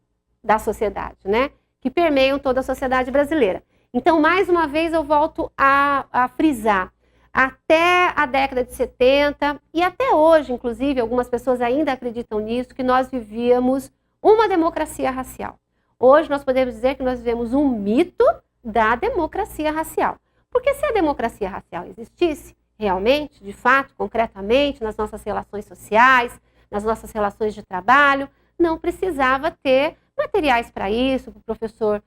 da sociedade, né? Que permeiam toda a sociedade brasileira. Então, mais uma vez, eu volto a frisar. Até a década de 70, e até hoje, inclusive, algumas pessoas ainda acreditam nisso, que nós vivíamos uma democracia racial. Hoje, nós podemos dizer que nós vivemos um mito da democracia racial. Porque se a democracia racial existisse, realmente, de fato, concretamente, nas nossas relações sociais, nas nossas relações de trabalho, não precisava ter materiais para isso, para o professor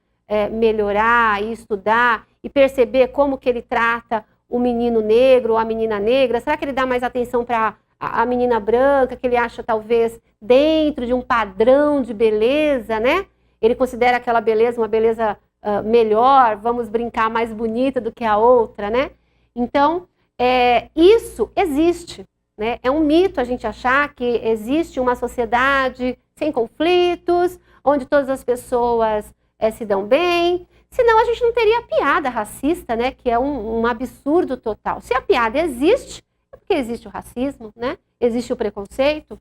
melhorar e estudar e perceber como que ele trata o menino negro ou a menina negra. Será que ele dá mais atenção para a menina branca, que ele acha talvez dentro de um padrão de beleza, né? Ele considera aquela beleza uma beleza melhor, vamos brincar, mais bonita do que a outra, né? Então, isso existe, né? É um mito a gente achar que existe uma sociedade sem conflitos, onde todas as pessoas se dão bem, senão a gente não teria a piada racista, né? Que é um absurdo total. Se a piada existe, é porque existe o racismo, né? Existe o preconceito.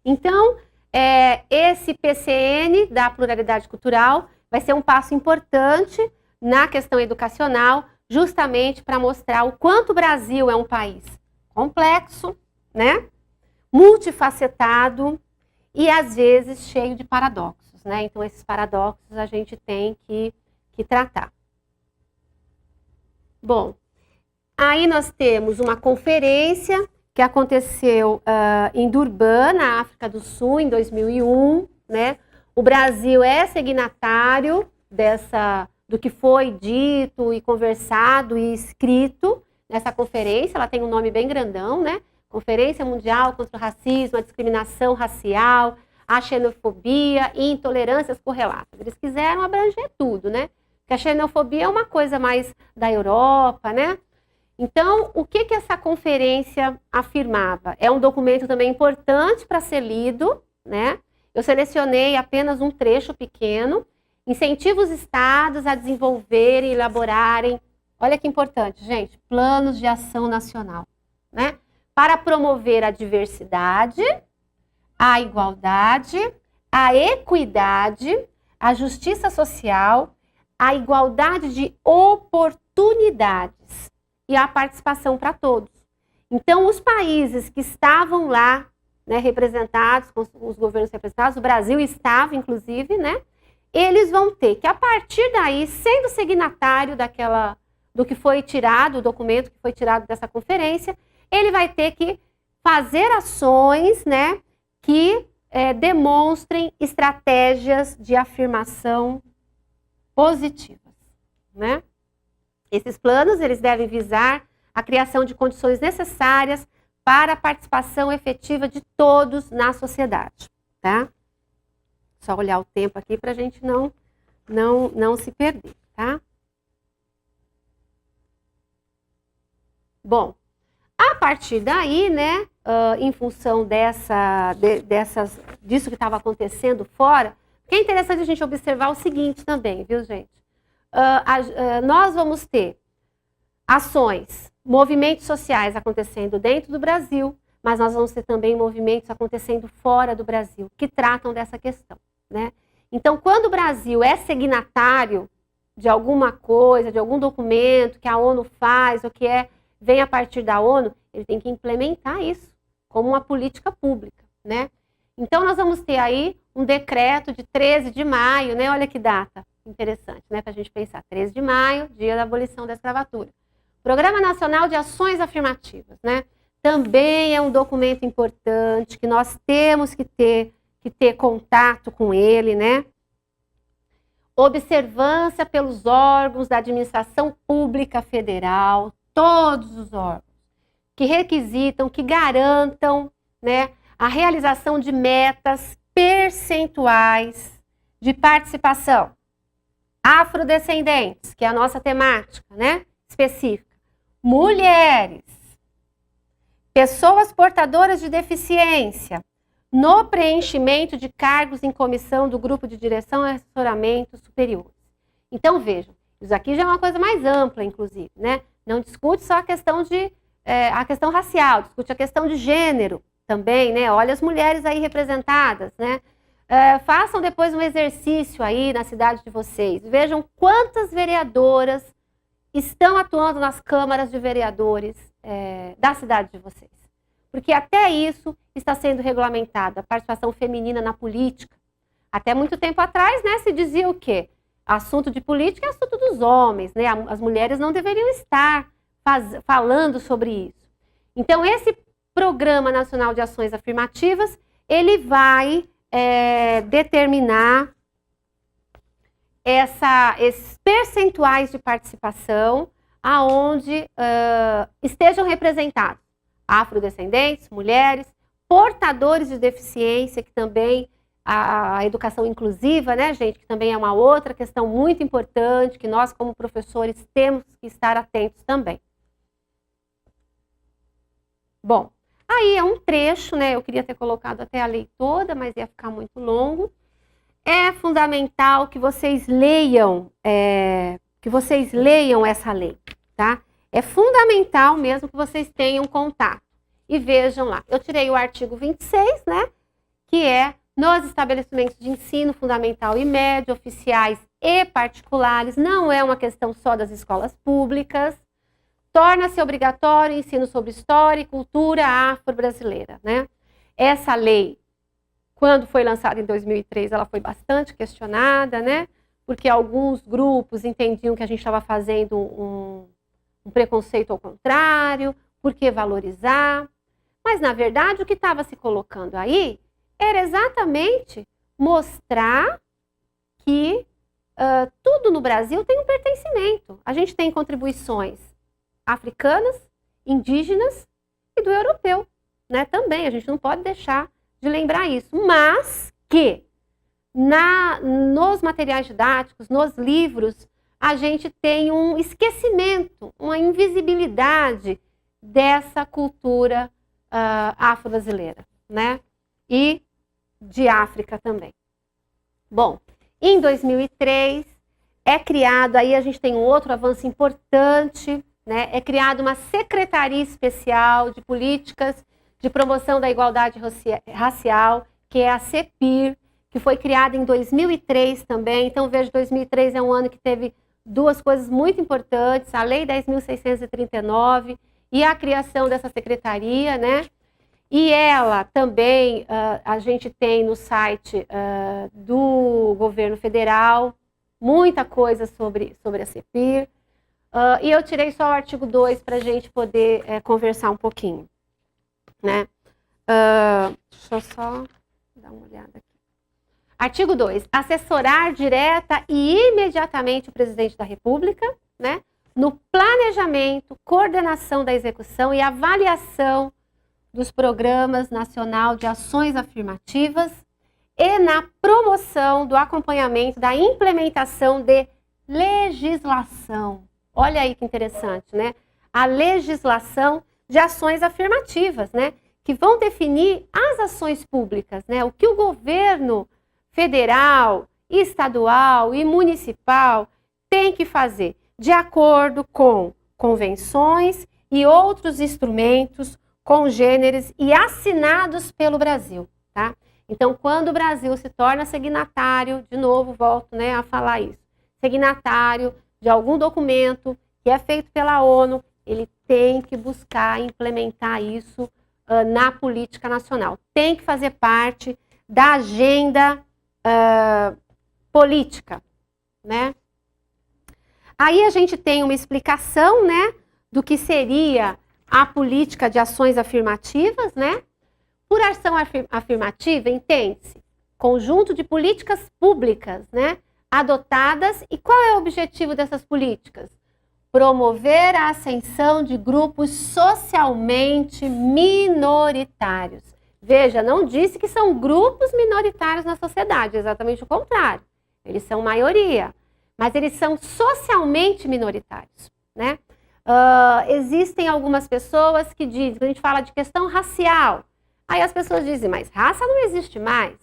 Então, esse PCN da pluralidade cultural vai ser um passo importante na questão educacional, justamente para mostrar o quanto o Brasil é um país complexo, né? Multifacetado e, às vezes, cheio de paradoxos, né? Então, esses paradoxos a gente tem que tratar. Bom, aí nós temos uma conferência que aconteceu em Durban, na África do Sul, em 2001, né? O Brasil é signatário do que foi dito e conversado e escrito nessa conferência. Ela tem um nome bem grandão, né? Conferência Mundial contra o Racismo, a Discriminação Racial, a Xenofobia e Intolerâncias Correlatas. Eles quiseram abranger tudo, né? Porque a xenofobia é uma coisa mais da Europa, né? Então, o que essa conferência afirmava? É um documento também importante para ser lido, né? Eu selecionei apenas um trecho pequeno. Incentiva os estados a desenvolverem e elaborarem, olha que importante, gente, planos de ação nacional, né? Para promover a diversidade, a igualdade, a equidade, a justiça social, a igualdade de oportunidades e a participação para todos. Então, os países que estavam lá, né, representados, com os governos representados, o Brasil estava, inclusive, né, eles vão ter que, a partir daí, sendo signatário daquela do que foi tirado, o documento que foi tirado dessa conferência, ele vai ter que fazer ações, né, que demonstrem estratégias de afirmação positivas, né? Esses planos, eles devem visar a criação de condições necessárias para a participação efetiva de todos na sociedade, tá? Só olhar o tempo aqui para a gente não se perder, tá? Bom, a partir daí, né, em função disso que estava acontecendo fora, que é interessante a gente observar o seguinte também, viu, gente? Nós vamos ter ações, movimentos sociais acontecendo dentro do Brasil, mas nós vamos ter também movimentos acontecendo fora do Brasil, que tratam dessa questão, né? Então, quando o Brasil é signatário de alguma coisa, de algum documento que a ONU faz, ou que vem a partir da ONU, ele tem que implementar isso como uma política pública, né? Então, nós vamos ter aí um decreto de 13 de maio, né? Olha que data interessante, né? Para a gente pensar. 13 de maio, dia da abolição da escravatura. Programa Nacional de Ações Afirmativas, né? Também é um documento importante que nós temos que ter contato com ele, né? Observância pelos órgãos da administração pública federal, todos os órgãos, que requisitam, que garantam, né, a realização de metas percentuais de participação. Afrodescendentes, que é a nossa temática, né, específica. Mulheres, pessoas portadoras de deficiência, no preenchimento de cargos em comissão do grupo de direção e assessoramento superiores. Então, vejam, isso aqui já é uma coisa mais ampla, inclusive, né? Não discute só a questão racial, discute a questão de gênero também, né? Olha as mulheres aí representadas, né? Façam depois um exercício aí na cidade de vocês. Vejam quantas vereadoras estão atuando nas câmaras de vereadores da cidade de vocês. Porque até isso está sendo regulamentado, a participação feminina na política. Até muito tempo atrás, né, se dizia o quê? Assunto de política é assunto dos homens, né? As mulheres não deveriam estar falando sobre isso. Então, esse Programa Nacional de Ações Afirmativas, ele vai determinar esses percentuais de participação aonde estejam representados afrodescendentes, mulheres, portadores de deficiência, que também a educação inclusiva, né, gente, que também é uma outra questão muito importante, que nós, como professores, temos que estar atentos também. Bom, aí é um trecho, né, eu queria ter colocado até a lei toda, mas ia ficar muito longo. É fundamental que vocês leiam essa lei, tá? É fundamental mesmo que vocês tenham contato. E vejam lá, eu tirei o artigo 26, né, que é nos estabelecimentos de ensino fundamental e médio, oficiais e particulares, não é uma questão só das escolas públicas, torna-se obrigatório o ensino sobre história e cultura afro-brasileira, né? Essa lei, quando foi lançada em 2003, ela foi bastante questionada, né? Porque alguns grupos entendiam que a gente estava fazendo um preconceito ao contrário, por que valorizar? Mas, na verdade, o que estava se colocando aí era exatamente mostrar que tudo no Brasil tem um pertencimento. A gente tem contribuições africanas, indígenas e do europeu, né? Também, a gente não pode deixar de lembrar isso. Mas que nos materiais didáticos, nos livros, a gente tem um esquecimento, uma invisibilidade dessa cultura afro-brasileira, né? E de África também. Bom, em 2003 é criado, aí a gente tem um outro avanço importante, né? É criada uma Secretaria Especial de Políticas de Promoção da Igualdade Racial, que é a CEPIR, que foi criada em 2003 também. Então, vejo, 2003 é um ano que teve duas coisas muito importantes, a Lei 10.639 e a criação dessa secretaria, né? E ela também, a gente tem no site do governo federal, muita coisa sobre a CEPIR. E eu tirei só o artigo 2 para a gente poder conversar um pouquinho, né? Deixa eu só dar uma olhada aqui. Artigo 2. Assessorar direta e imediatamente o presidente da República, né? No planejamento, coordenação da execução e avaliação dos programas nacional de ações afirmativas e na promoção do acompanhamento da implementação de legislação. Olha aí que interessante, né? A legislação de ações afirmativas, né? Que vão definir as ações públicas, né? O que o governo federal, estadual e municipal tem que fazer, de acordo com convenções e outros instrumentos congêneres e assinados pelo Brasil, tá? Então, quando o Brasil se torna signatário, de novo, volto, né, a falar isso, signatário de algum documento que é feito pela ONU, ele tem que buscar implementar isso na política nacional. Tem que fazer parte da agenda política, né? Aí a gente tem uma explicação, né, do que seria a política de ações afirmativas, né? Por ação afirmativa, entende-se conjunto de políticas públicas, né, adotadas. E qual é o objetivo dessas políticas? Promover a ascensão de grupos socialmente minoritários. Veja, não disse que são grupos minoritários na sociedade, exatamente o contrário. Eles são maioria, mas eles são socialmente minoritários, né? Existem algumas pessoas que dizem, quando a gente fala de questão racial, aí as pessoas dizem, mas raça não existe mais.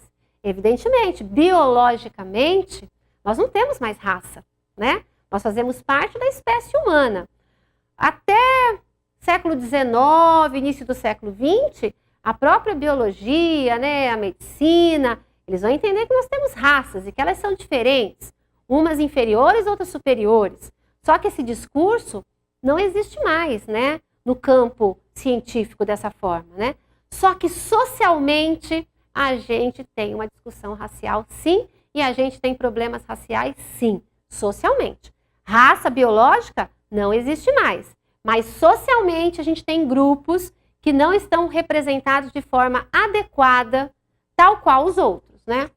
Evidentemente, biologicamente, nós não temos mais raça, né? Nós fazemos parte da espécie humana. Até século XIX, início do século XX, a própria biologia, né, a medicina, eles vão entender que nós temos raças e que elas são diferentes, umas inferiores, outras superiores. Só que esse discurso não existe mais, né, no campo científico dessa forma, né? Só que socialmente a gente tem uma discussão racial, sim, e a gente tem problemas raciais, sim, socialmente. Raça biológica não existe mais, mas socialmente a gente tem grupos que não estão representados de forma adequada, tal qual os outros, né?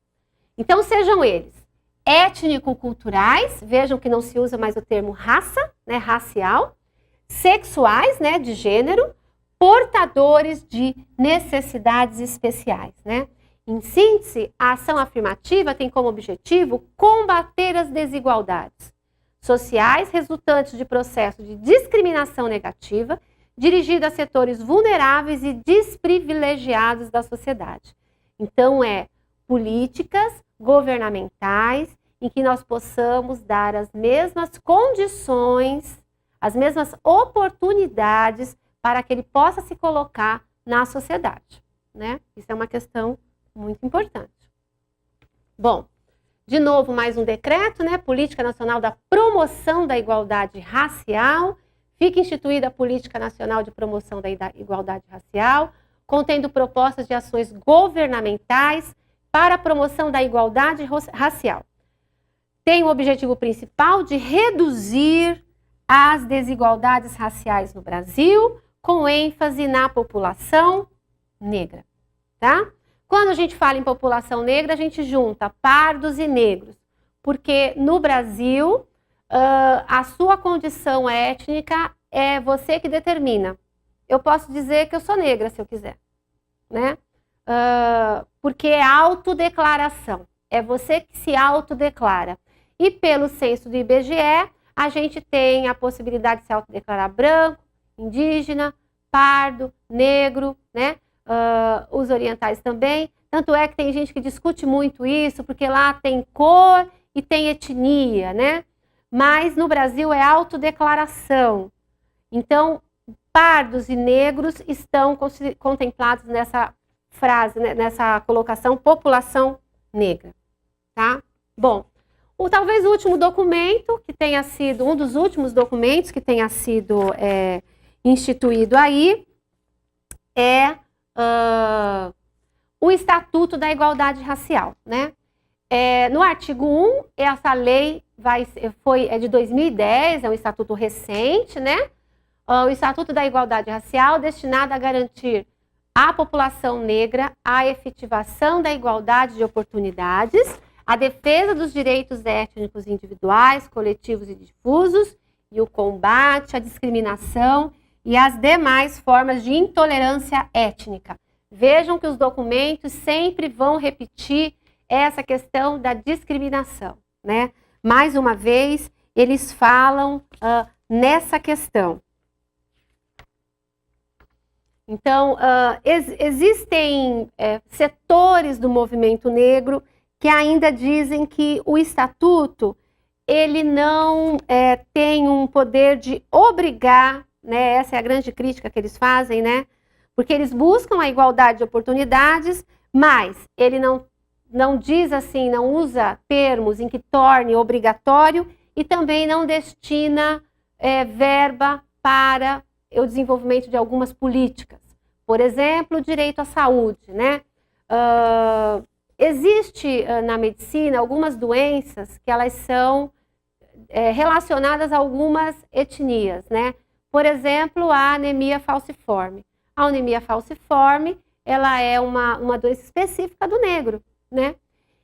Então, sejam eles étnico-culturais, vejam que não se usa mais o termo raça, né, racial, sexuais, né, de gênero, portadores de necessidades especiais, né? Em síntese, a ação afirmativa tem como objetivo combater as desigualdades sociais resultantes de processos de discriminação negativa dirigido a setores vulneráveis e desprivilegiados da sociedade. Então, políticas governamentais em que nós possamos dar as mesmas condições, as mesmas oportunidades para que ele possa se colocar na sociedade, né? Isso é uma questão muito importante. Bom, de novo, mais um decreto, né? Política Nacional da Promoção da Igualdade Racial. Fica instituída a Política Nacional de Promoção da Igualdade Racial, contendo propostas de ações governamentais para a promoção da igualdade racial. Tem o objetivo principal de reduzir as desigualdades raciais no Brasil, com ênfase na população negra, tá? Quando a gente fala em população negra, a gente junta pardos e negros, porque no Brasil, a sua condição étnica é você que determina. Eu posso dizer que eu sou negra se eu quiser, né? Porque é autodeclaração, é você que se autodeclara. E pelo censo do IBGE, a gente tem a possibilidade de se autodeclarar branco, indígena, pardo, negro, né? Os orientais também. Tanto é que tem gente que discute muito isso, porque lá tem cor e tem etnia, né? Mas no Brasil é autodeclaração. Então, pardos e negros estão contemplados nessa frase, né? Nessa colocação, população negra, tá? Bom, talvez o último documento que tenha sido, um dos últimos documentos que tenha sido instituído aí é o Estatuto da Igualdade Racial, né? No artigo 1, essa lei é de 2010, é um estatuto recente, né? O Estatuto da Igualdade Racial, destinado a garantir à população negra a efetivação da igualdade de oportunidades, a defesa dos direitos étnicos individuais, coletivos e difusos, e o combate à discriminação e às demais formas de intolerância étnica. Vejam que os documentos sempre vão repetir essa questão da discriminação, né? Mais uma vez, eles falam nessa questão. Então, existem setores do movimento negro que ainda dizem que o estatuto ele não tem um poder de obrigar, né? Essa é a grande crítica que eles fazem, né? Porque eles buscam a igualdade de oportunidades, mas ele não diz assim, não usa termos em que torne obrigatório e também não destina verba para o desenvolvimento de algumas políticas. Por exemplo, o direito à saúde, né? Existe na medicina algumas doenças que elas são relacionadas a algumas etnias, né? Por exemplo, a anemia falciforme. A anemia falciforme, ela é uma doença específica do negro, né?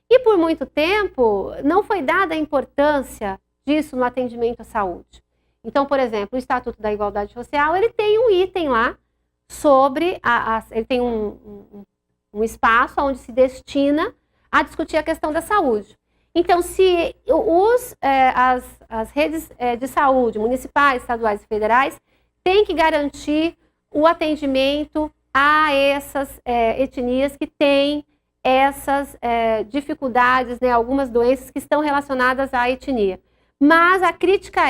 E por muito tempo não foi dada a importância disso no atendimento à saúde. Então, por exemplo, o Estatuto da Igualdade Social, ele tem um item lá sobre, ele tem um espaço onde se destina a discutir a questão da saúde. Então, se as redes de saúde municipais, estaduais e federais têm que garantir o atendimento a essas etnias que têm essas dificuldades, né, algumas doenças que estão relacionadas à etnia. Mas a crítica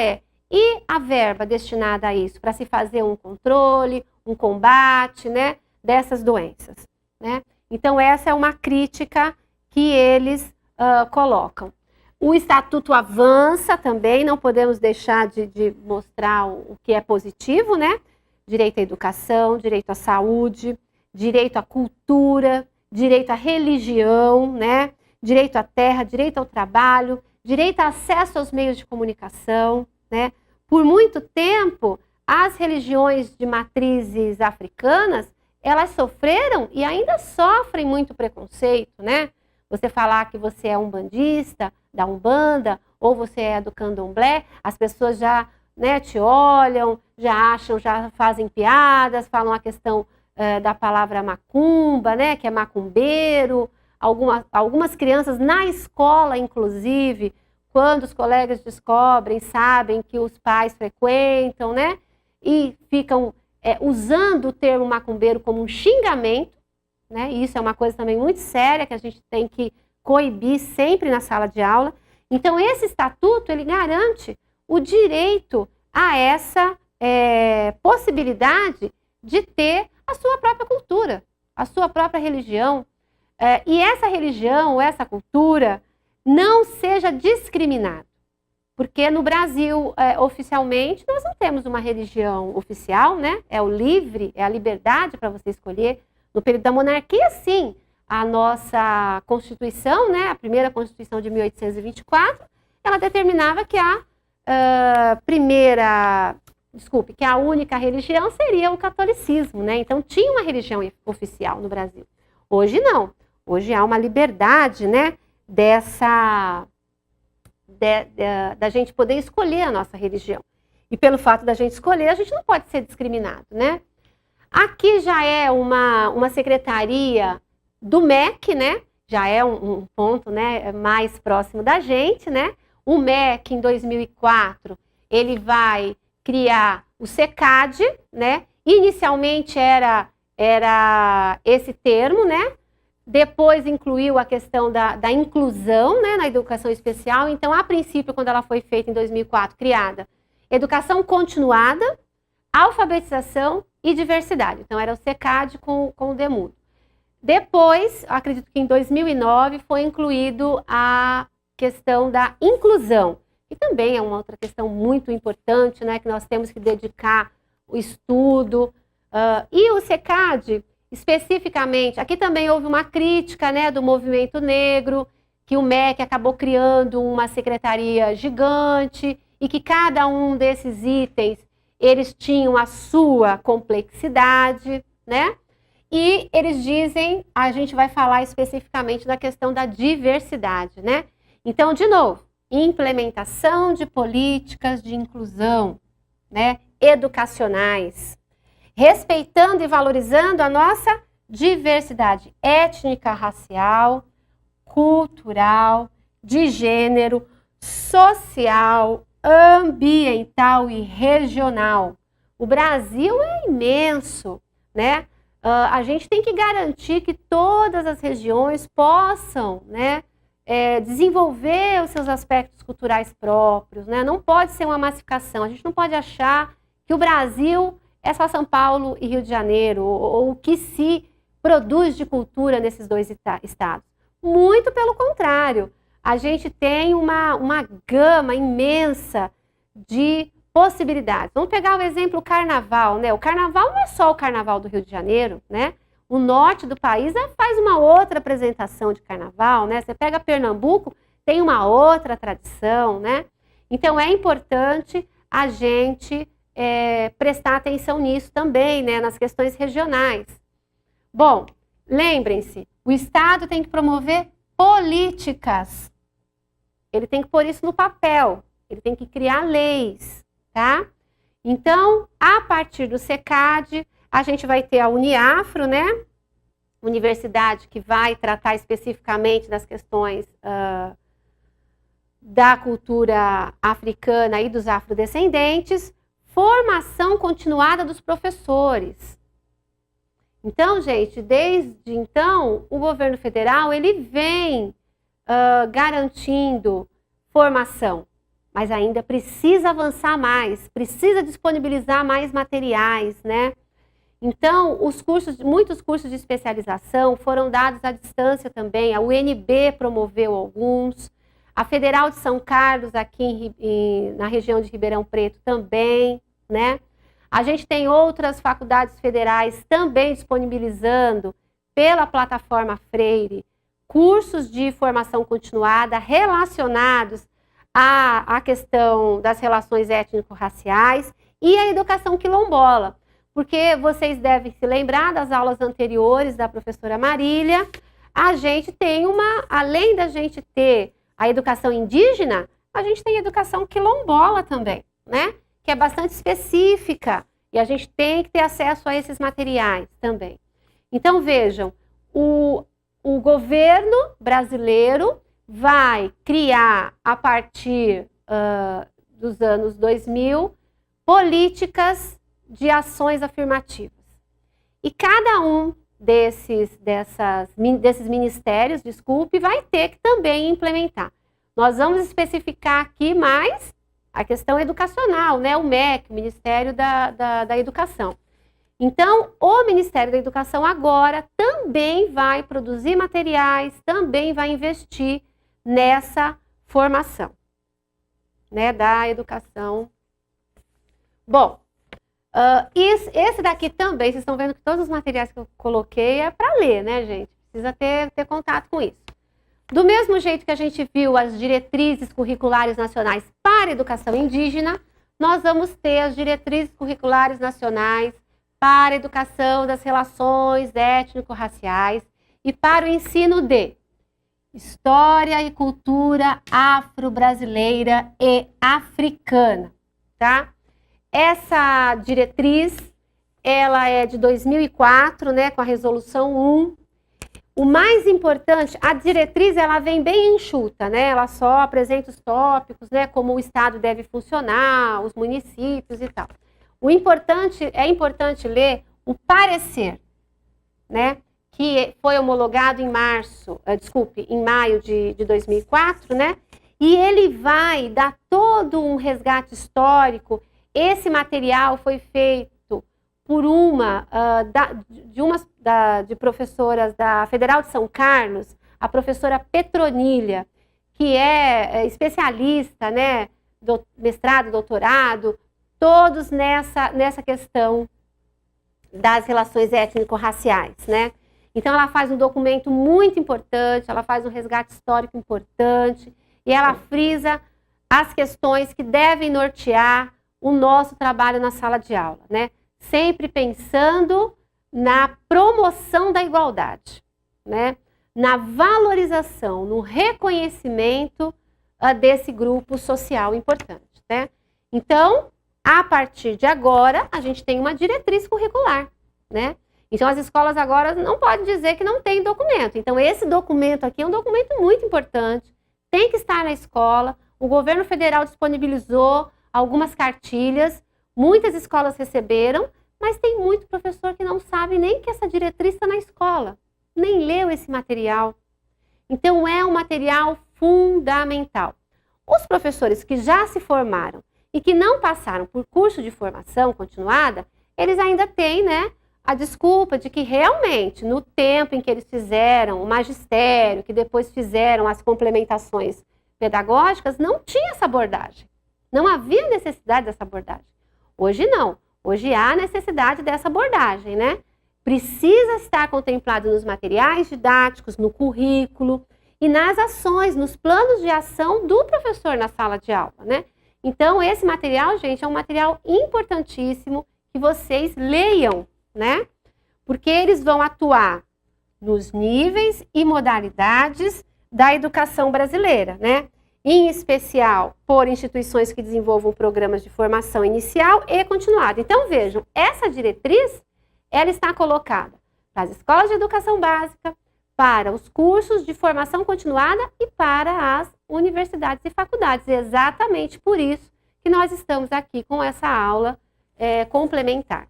e a verba destinada a isso, para se fazer um controle, um combate, né, dessas doenças, né? Então, essa é uma crítica que eles colocam. O estatuto avança também, não podemos deixar de mostrar o que é positivo, né? Direito à educação, direito à saúde, direito à cultura, direito à religião, né? Direito à terra, direito ao trabalho, direito a acesso aos meios de comunicação, né? Por muito tempo, as religiões de matrizes africanas, elas sofreram e ainda sofrem muito preconceito, né? Você falar que você é umbandista, da Umbanda, ou você é do Candomblé, as pessoas já, né, te olham, já acham, já fazem piadas, falam a questão da palavra macumba, né, que é macumbeiro. Algumas crianças na escola, inclusive, quando os colegas descobrem, sabem que os pais frequentam, né, e ficam usando o termo macumbeiro como um xingamento, né, e isso é uma coisa também muito séria que a gente tem que coibir sempre na sala de aula. Então, esse estatuto, ele garante o direito a essa possibilidade de ter a sua própria cultura, a sua própria religião, e essa religião, essa cultura, não seja discriminada. Porque no Brasil, oficialmente, nós não temos uma religião oficial, né? É o livre, é a liberdade para você escolher. No período da monarquia, sim, a nossa Constituição, né? A primeira Constituição de 1824, ela determinava que que a única religião seria o catolicismo, né? Então, tinha uma religião oficial no Brasil. Hoje, não. Hoje há uma liberdade, né? Da gente poder escolher a nossa religião. E pelo fato da gente escolher, a gente não pode ser discriminado, né? Aqui já é uma secretaria do MEC, né? Já é um ponto, né, mais próximo da gente, né? O MEC, em 2004, ele vai criar o SECAD, né? Inicialmente era esse termo, né? Depois incluiu a questão da inclusão, né, na educação especial. Então, a princípio, quando ela foi feita em 2004, criada educação continuada, alfabetização e diversidade. Então, era o SECAD com o DEMUDO. Depois, acredito que em 2009, foi incluído a questão da inclusão, que também é uma outra questão muito importante, né, que nós temos que dedicar o estudo. E o SECAD, especificamente, aqui também houve uma crítica, né, do movimento negro, que o MEC acabou criando uma secretaria gigante e que cada um desses itens, eles tinham a sua complexidade, né? E eles dizem, a gente vai falar especificamente da questão da diversidade, né? Então, de novo, implementação de políticas de inclusão, né? Educacionais, respeitando e valorizando a nossa diversidade étnica, racial, cultural, de gênero, social, ambiental e regional. O Brasil é imenso, né? A gente tem que garantir que todas as regiões possam, né, desenvolver os seus aspectos culturais próprios, né? Não pode ser uma massificação. A gente não pode achar que o Brasil é só São Paulo e Rio de Janeiro, ou o que se produz de cultura nesses dois estados. Muito pelo contrário. A gente tem uma gama imensa de possibilidades. Vamos pegar o exemplo do carnaval, né? O carnaval não é só o carnaval do Rio de Janeiro, né? O norte do país faz uma outra apresentação de carnaval, né? Você pega Pernambuco, tem uma outra tradição, né? Então é importante a gente prestar atenção nisso também, né? Nas questões regionais. Bom, lembrem-se, o Estado tem que promover políticas. Ele tem que pôr isso no papel, ele tem que criar leis, tá? Então, a partir do SECAD, a gente vai ter a Uniafro, né? Universidade que vai tratar especificamente das questões da cultura africana e dos afrodescendentes, formação continuada dos professores. Então, gente, desde então, o governo federal, ele vem garantindo formação, mas ainda precisa avançar mais, precisa disponibilizar mais materiais, né? Então, muitos cursos de especialização foram dados à distância também, a UNB promoveu alguns, a Federal de São Carlos, aqui na região de Ribeirão Preto também, né? A gente tem outras faculdades federais também disponibilizando pela plataforma Freire cursos de formação continuada relacionados à questão das relações étnico-raciais e à educação quilombola. Porque vocês devem se lembrar das aulas anteriores da professora Marília, a gente tem além da gente ter a educação indígena, a gente tem a educação quilombola também, né? Que é bastante específica, e a gente tem que ter acesso a esses materiais também. Então, vejam, o governo brasileiro vai criar, a partir dos anos 2000, políticas de ações afirmativas. E cada um desses ministérios, vai ter que também implementar. Nós vamos especificar aqui mais a questão educacional, né? O MEC, o Ministério da Educação. Então, o Ministério da Educação agora também vai produzir materiais, também vai investir nessa formação, né, da educação. Bom, esse daqui também, vocês estão vendo que todos os materiais que eu coloquei é para ler, né, gente? Precisa ter contato com isso. Do mesmo jeito que a gente viu as diretrizes curriculares nacionais para a educação indígena, nós vamos ter as diretrizes curriculares nacionais para a educação das relações étnico-raciais e para o ensino de história e cultura afro-brasileira e africana, tá? Essa diretriz, ela é de 2004, né, com a resolução 1. O mais importante, a diretriz, ela vem bem enxuta, né? Ela só apresenta os tópicos, né, como o Estado deve funcionar, os municípios e tal. É importante ler o parecer, né, que foi homologado em maio de 2004, né? E ele vai dar todo um resgate histórico. Esse material foi feito por de professoras da Federal de São Carlos, a professora Petronilha, que é especialista, né, mestrado, doutorado, todos nessa questão das relações étnico-raciais, né? Então, ela faz um documento muito importante, ela faz um resgate histórico importante, e ela frisa as questões que devem nortear o nosso trabalho na sala de aula, né? Sempre pensando na promoção da igualdade, né? Na valorização, no reconhecimento desse grupo social importante, né? Então, a partir de agora, a gente tem uma diretriz curricular, né? Então, as escolas agora não podem dizer que não tem documento. Então, esse documento aqui é um documento muito importante, tem que estar na escola. O governo federal disponibilizou algumas cartilhas, muitas escolas receberam, mas tem muito professor que não sabe nem que essa diretriz está na escola, nem leu esse material. Então, é um material fundamental. Os professores que já se formaram e que não passaram por curso de formação continuada, eles ainda têm, né, a desculpa de que realmente, no tempo em que eles fizeram o magistério, que depois fizeram as complementações pedagógicas, não tinha essa abordagem. Não havia necessidade dessa abordagem. Hoje não. Hoje há necessidade dessa abordagem, né? Precisa estar contemplado nos materiais didáticos, no currículo e nas ações, nos planos de ação do professor na sala de aula, né? Então, esse material, gente, é um material importantíssimo que vocês leiam, né? Porque eles vão atuar nos níveis e modalidades da educação brasileira, né? Em especial por instituições que desenvolvam programas de formação inicial e continuada. Então, vejam, essa diretriz, ela está colocada para as escolas de educação básica, para os cursos de formação continuada e para as universidades e faculdades. Exatamente por isso que nós estamos aqui com essa aula complementar.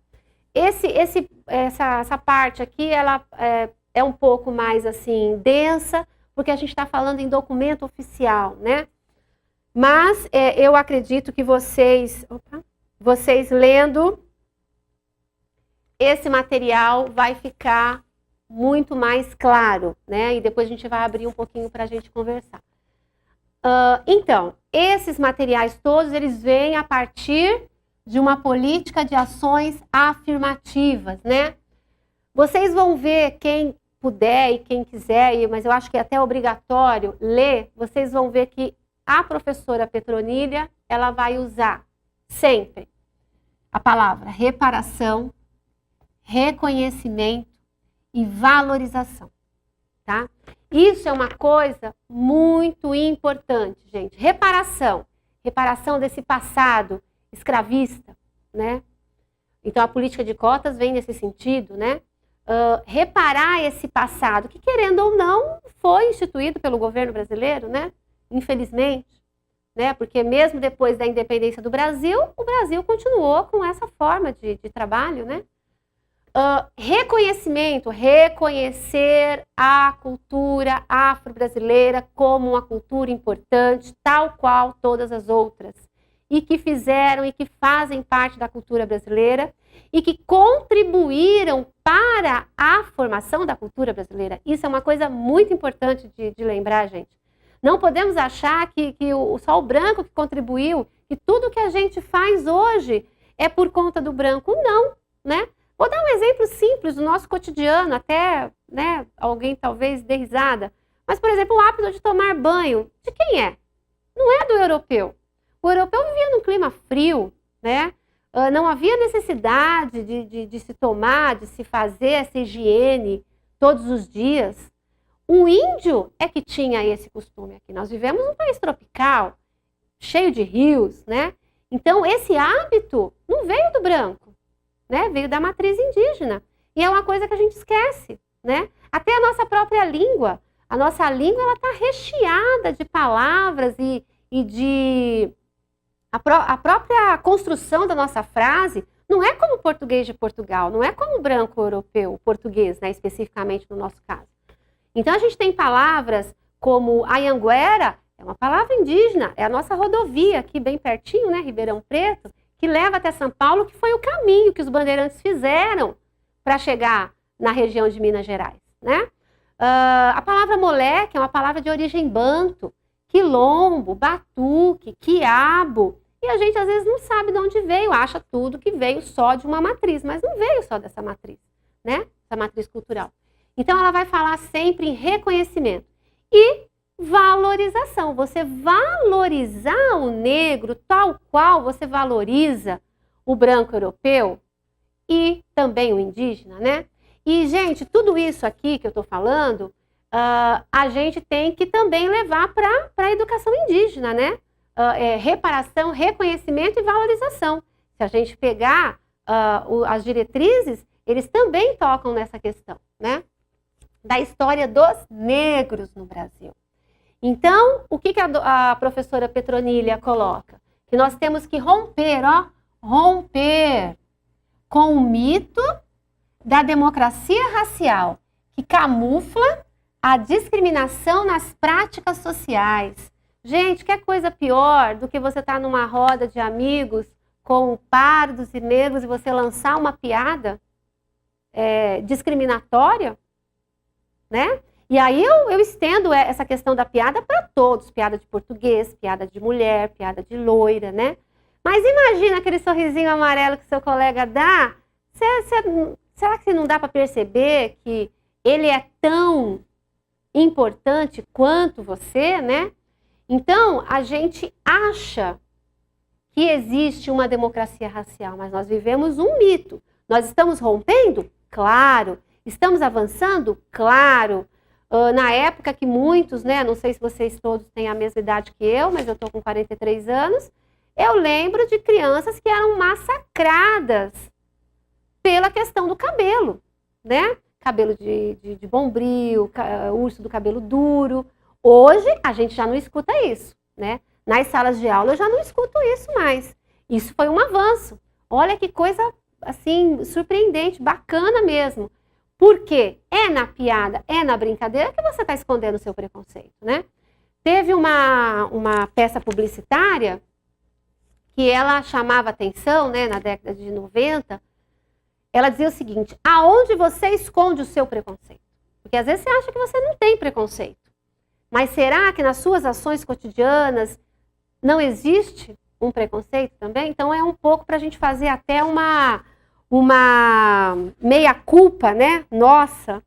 Essa parte aqui, ela é um pouco mais assim densa, porque a gente está falando em documento oficial, né? Mas eu acredito que vocês lendo esse material vai ficar muito mais claro, né? E depois a gente vai abrir um pouquinho para a gente conversar. Então, esses materiais todos, eles vêm a partir de uma política de ações afirmativas, né? Vocês vão ver, quem puder e quem quiser, mas eu acho que é até obrigatório ler, vocês vão ver que a professora Petronília, ela vai usar sempre a palavra reparação, reconhecimento e valorização, tá? Isso é uma coisa muito importante, gente. Reparação desse passado escravista, né? Então, a política de cotas vem nesse sentido, né? Reparar esse passado, que querendo ou não, foi instituído pelo governo brasileiro, né? Infelizmente, né? Porque mesmo depois da independência do Brasil, o Brasil continuou com essa forma de trabalho, né? Reconhecimento, reconhecer a cultura afro-brasileira como uma cultura importante, tal qual todas as outras, e que fizeram e que fazem parte da cultura brasileira e que contribuíram para a formação da cultura brasileira. Isso é uma coisa muito importante de lembrar, gente. Não podemos achar que só o branco que contribuiu, que tudo que a gente faz hoje é por conta do branco. Não, né? Vou dar um exemplo simples do nosso cotidiano, até, né, alguém talvez dê risada. Mas, por exemplo, o hábito de tomar banho, de quem é? Não é do europeu. O europeu vivia num clima frio, né? Não havia necessidade de se tomar, de se fazer essa higiene todos os dias. O índio é que tinha esse costume aqui. Nós vivemos num país tropical, cheio de rios, né? Então, esse hábito não veio do branco, né? Veio da matriz indígena. E é uma coisa que a gente esquece, né? Até a nossa própria língua. A nossa língua, ela está recheada de palavras e de... A própria construção da nossa frase não é como o português de Portugal, não é como o branco europeu, o português, né, especificamente no nosso caso. Então, a gente tem palavras como Anhanguera, é uma palavra indígena, é a nossa rodovia aqui bem pertinho, né, Ribeirão Preto, que leva até São Paulo, que foi o caminho que os bandeirantes fizeram para chegar na região de Minas Gerais, né? A palavra moleque é uma palavra de origem banto, quilombo, batuque, quiabo. E a gente às vezes não sabe de onde veio, acha tudo que veio só de uma matriz, mas não veio só dessa matriz, né? Essa matriz cultural. Então, ela vai falar sempre em reconhecimento. E valorização. Você valorizar o negro tal qual você valoriza o branco europeu e também o indígena, né? E, gente, tudo isso aqui que eu estou falando, a gente tem que também levar para a educação indígena, né? Reparação, reconhecimento e valorização. Se a gente pegar as diretrizes, eles também tocam nessa questão, né? Da história dos negros no Brasil. Então, o que a professora Petronília coloca? Que nós temos que romper com o mito da democracia racial, que camufla a discriminação nas práticas sociais. Gente, que coisa pior do que você estar numa roda de amigos com pardos e negros e você lançar uma piada discriminatória, né? E aí eu estendo essa questão da piada para todos, piada de português, piada de mulher, piada de loira, né? Mas imagina aquele sorrisinho amarelo que seu colega dá, será que não dá para perceber que ele é tão importante quanto você, né? Então, a gente acha que existe uma democracia racial, mas nós vivemos um mito. Nós estamos rompendo? Claro. Estamos avançando? Claro. Na época que muitos, né, não sei se vocês todos têm a mesma idade que eu, mas eu estou com 43 anos, eu lembro de crianças que eram massacradas pela questão do cabelo, né? Cabelo de bombril, urso do cabelo duro. Hoje, a gente já não escuta isso, né? Nas salas de aula, eu já não escuto isso mais. Isso foi um avanço. Olha que coisa, assim, surpreendente, bacana mesmo. Porque é na piada, é na brincadeira que você está escondendo o seu preconceito, né? Teve uma peça publicitária que ela chamava atenção, né, na década de 90, ela dizia o seguinte: aonde você esconde o seu preconceito? Porque às vezes você acha que você não tem preconceito. Mas será que nas suas ações cotidianas não existe um preconceito também? Então é um pouco para a gente fazer até uma meia-culpa, né, nossa,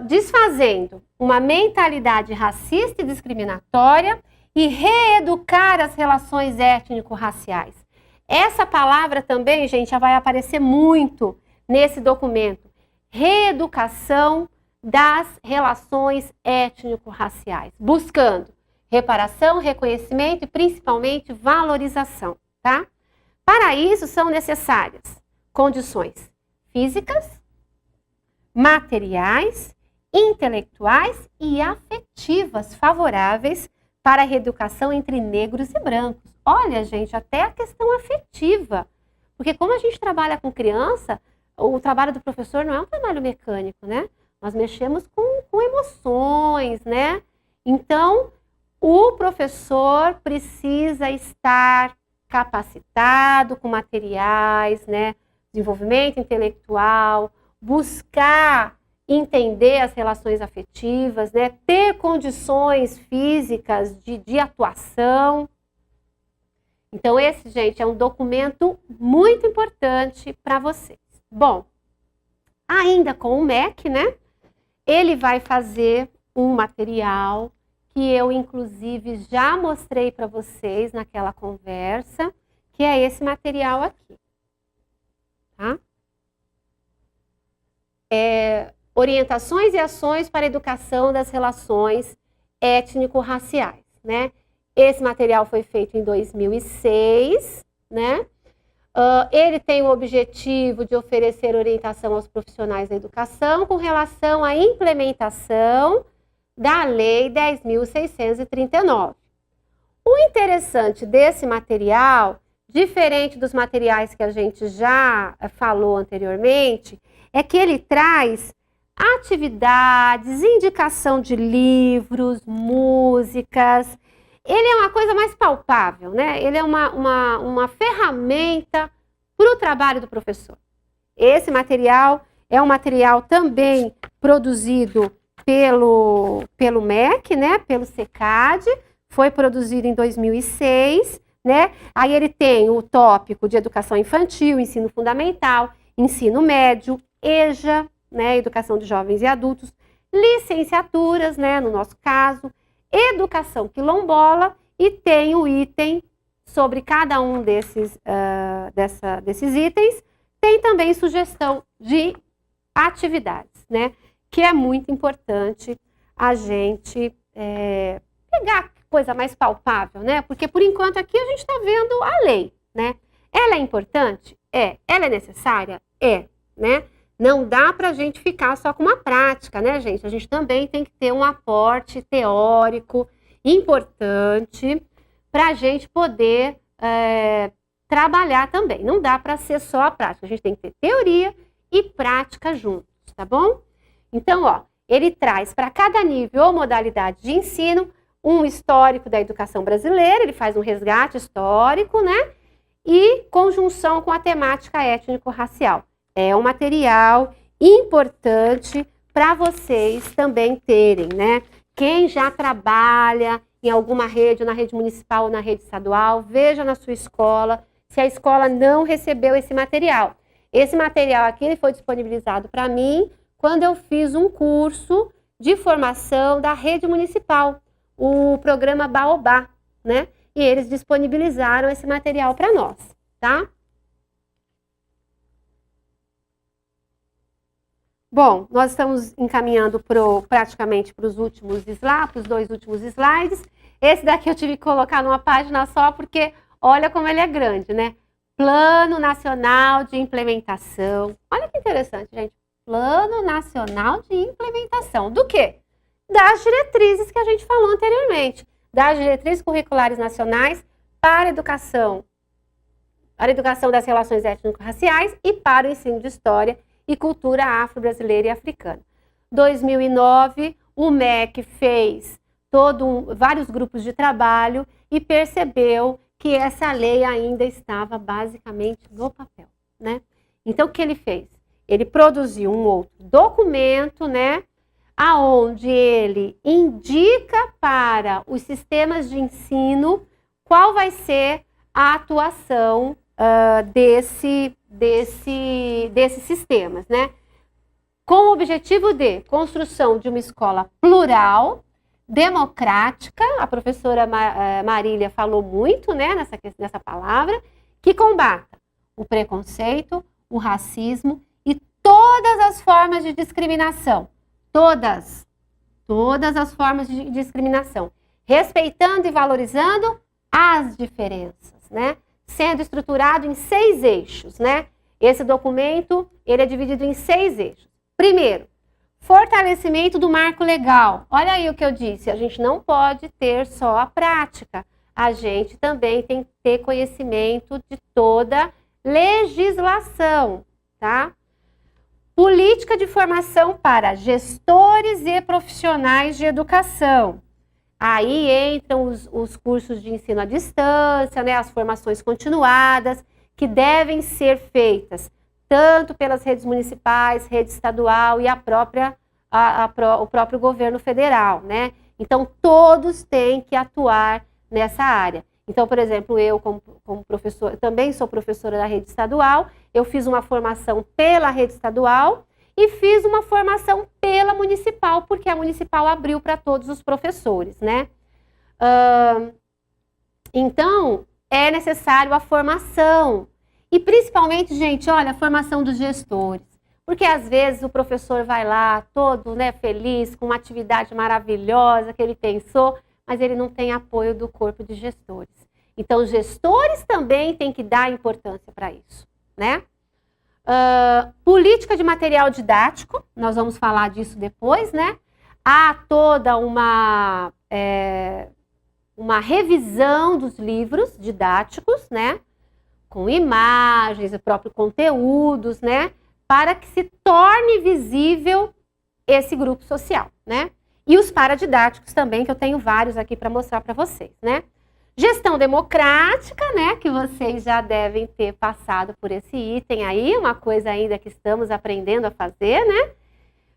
desfazendo uma mentalidade racista e discriminatória e reeducar as relações étnico-raciais. Essa palavra também, gente, já vai aparecer muito nesse documento. Reeducação das relações étnico-raciais, buscando reparação, reconhecimento e principalmente valorização, tá? Para isso são necessárias condições físicas, materiais, intelectuais e afetivas favoráveis para a reeducação entre negros e brancos. Olha, gente, até a questão afetiva. Porque como a gente trabalha com criança, o trabalho do professor não é um trabalho mecânico, né? Nós mexemos com emoções, né? Então, o professor precisa estar capacitado com materiais, né? Desenvolvimento intelectual, buscar entender as relações afetivas, né? Ter condições físicas de atuação. Então, esse, gente, é um documento muito importante para vocês. Bom, ainda com o MEC, né? Ele vai fazer um material que eu, inclusive, já mostrei para vocês naquela conversa, que é esse material aqui. Tá? Orientações e ações para a educação das relações étnico-raciais, né? Esse material foi feito em 2006, né? Ele tem o objetivo de oferecer orientação aos profissionais da educação com relação à implementação da Lei 10.639. O interessante desse material, diferente dos materiais que a gente já falou anteriormente, é que ele traz atividades, indicação de livros, músicas. Ele é uma coisa mais palpável, né? Ele é uma ferramenta para o trabalho do professor. Esse material é um material também produzido pelo MEC, né? Pelo SECAD, foi produzido em 2006, né? Aí ele tem o tópico de educação infantil, ensino fundamental, ensino médio, EJA, né, educação de jovens e adultos, licenciaturas, né, no nosso caso, educação quilombola, e tem o item sobre cada um desses itens, tem também sugestão de atividades, né, que é muito importante a gente pegar coisa mais palpável, né, porque por enquanto aqui a gente está vendo a lei, né, ela é importante? É. Ela é necessária? É, né, não dá para a gente ficar só com uma prática, né, gente, a gente também tem que ter um aporte teórico importante para a gente poder trabalhar também. Não dá para ser só a prática, a gente tem que ter teoria e prática juntos, tá bom? Então, ó, ele traz para cada nível ou modalidade de ensino um histórico da educação brasileira, ele faz um resgate histórico, né? E conjunção com a temática étnico-racial. É um material importante para vocês também terem, né? Quem já trabalha em alguma rede, ou na rede municipal ou na rede estadual, veja na sua escola se a escola não recebeu esse material. Esse material aqui ele foi disponibilizado para mim quando eu fiz um curso de formação da rede municipal, o programa Baobá, né? E eles disponibilizaram esse material para nós, tá? Bom, nós estamos encaminhando praticamente para os dois últimos slides. Esse daqui eu tive que colocar numa página só, porque olha como ele é grande, né? Plano Nacional de Implementação. Olha que interessante, gente. Plano Nacional de Implementação. Do quê? Das diretrizes que a gente falou anteriormente. Das diretrizes curriculares nacionais para a educação das relações étnico-raciais e para o ensino de história e cultura afro-brasileira e africana. 2009, o MEC fez vários grupos de trabalho e percebeu que essa lei ainda estava basicamente no papel, né? Então, o que ele fez? Ele produziu um outro documento, né, aonde ele indica para os sistemas de ensino qual vai ser a atuação desses sistemas, né? Com o objetivo de construção de uma escola plural, democrática, a professora Marília falou muito, né, nessa palavra, que combata o preconceito, o racismo e todas as formas de discriminação. Todas as formas de discriminação, respeitando e valorizando as diferenças, né? Sendo estruturado em 6 eixos, né? Esse documento, ele é dividido em 6 eixos. Primeiro, fortalecimento do marco legal. Olha aí o que eu disse, a gente não pode ter só a prática, a gente também tem que ter conhecimento de toda legislação, tá? Política de formação para gestores e profissionais de educação. Aí entram os cursos de ensino à distância, né, as formações continuadas, que devem ser feitas tanto pelas redes municipais, rede estadual e o próprio governo federal, né? Então, todos têm que atuar nessa área. Então, por exemplo, eu como professora, também sou professora da rede estadual, eu fiz uma formação pela rede estadual e fiz uma formação pela municipal, porque a municipal abriu para todos os professores, né? Então, é necessário a formação. E principalmente, gente, olha, a formação dos gestores. Porque às vezes o professor vai lá todo, né, feliz, com uma atividade maravilhosa que ele pensou, mas ele não tem apoio do corpo de gestores. Então, os gestores também têm que dar importância para isso, né? Política de material didático, nós vamos falar disso depois, né? Há toda uma revisão dos livros didáticos, né? Com imagens, o próprio conteúdos, né? Para que se torne visível esse grupo social, né? E os paradidáticos também, que eu tenho vários aqui para mostrar para vocês, né? Gestão democrática, né? Que vocês já devem ter passado por esse item aí, uma coisa ainda que estamos aprendendo a fazer, né?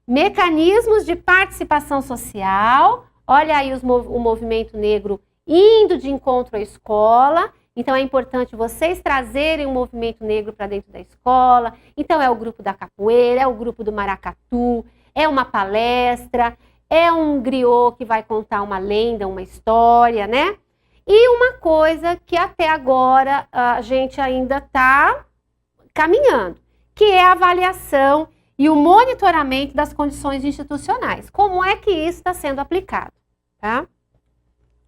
Mecanismos de participação social. Olha aí o movimento negro indo de encontro à escola. Então é importante vocês trazerem o movimento negro para dentro da escola. Então é o grupo da capoeira, é o grupo do maracatu, é uma palestra, é um griot que vai contar uma lenda, uma história, né? E uma coisa que até agora a gente ainda está caminhando, que é a avaliação e o monitoramento das condições institucionais. Como é que isso está sendo aplicado, tá?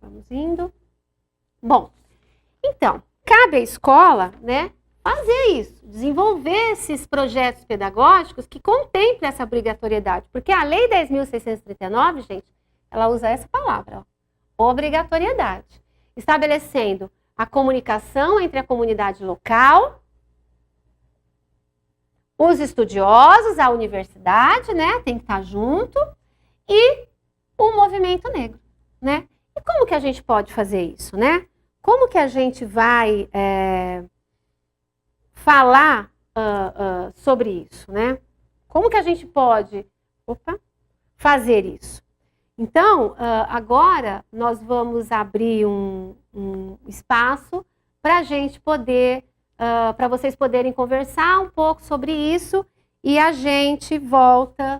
Vamos indo. Bom, então, cabe à escola, né, fazer isso, desenvolver esses projetos pedagógicos que contemplem essa obrigatoriedade, porque a Lei 10.639, gente, ela usa essa palavra, ó, obrigatoriedade, estabelecendo a comunicação entre a comunidade local, os estudiosos, a universidade, né, tem que estar junto, e o movimento negro, né? E como que a gente pode fazer isso, né? Como que a gente vai falar sobre isso, né? Como que a gente pode fazer isso? Então, agora nós vamos abrir um espaço para a gente poder, para vocês poderem conversar um pouco sobre isso e a gente volta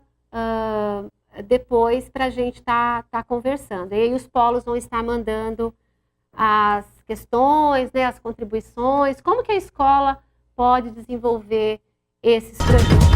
depois para a gente estar conversando. E aí os polos vão estar mandando as questões, né, as contribuições, como que a escola pode desenvolver esses projetos.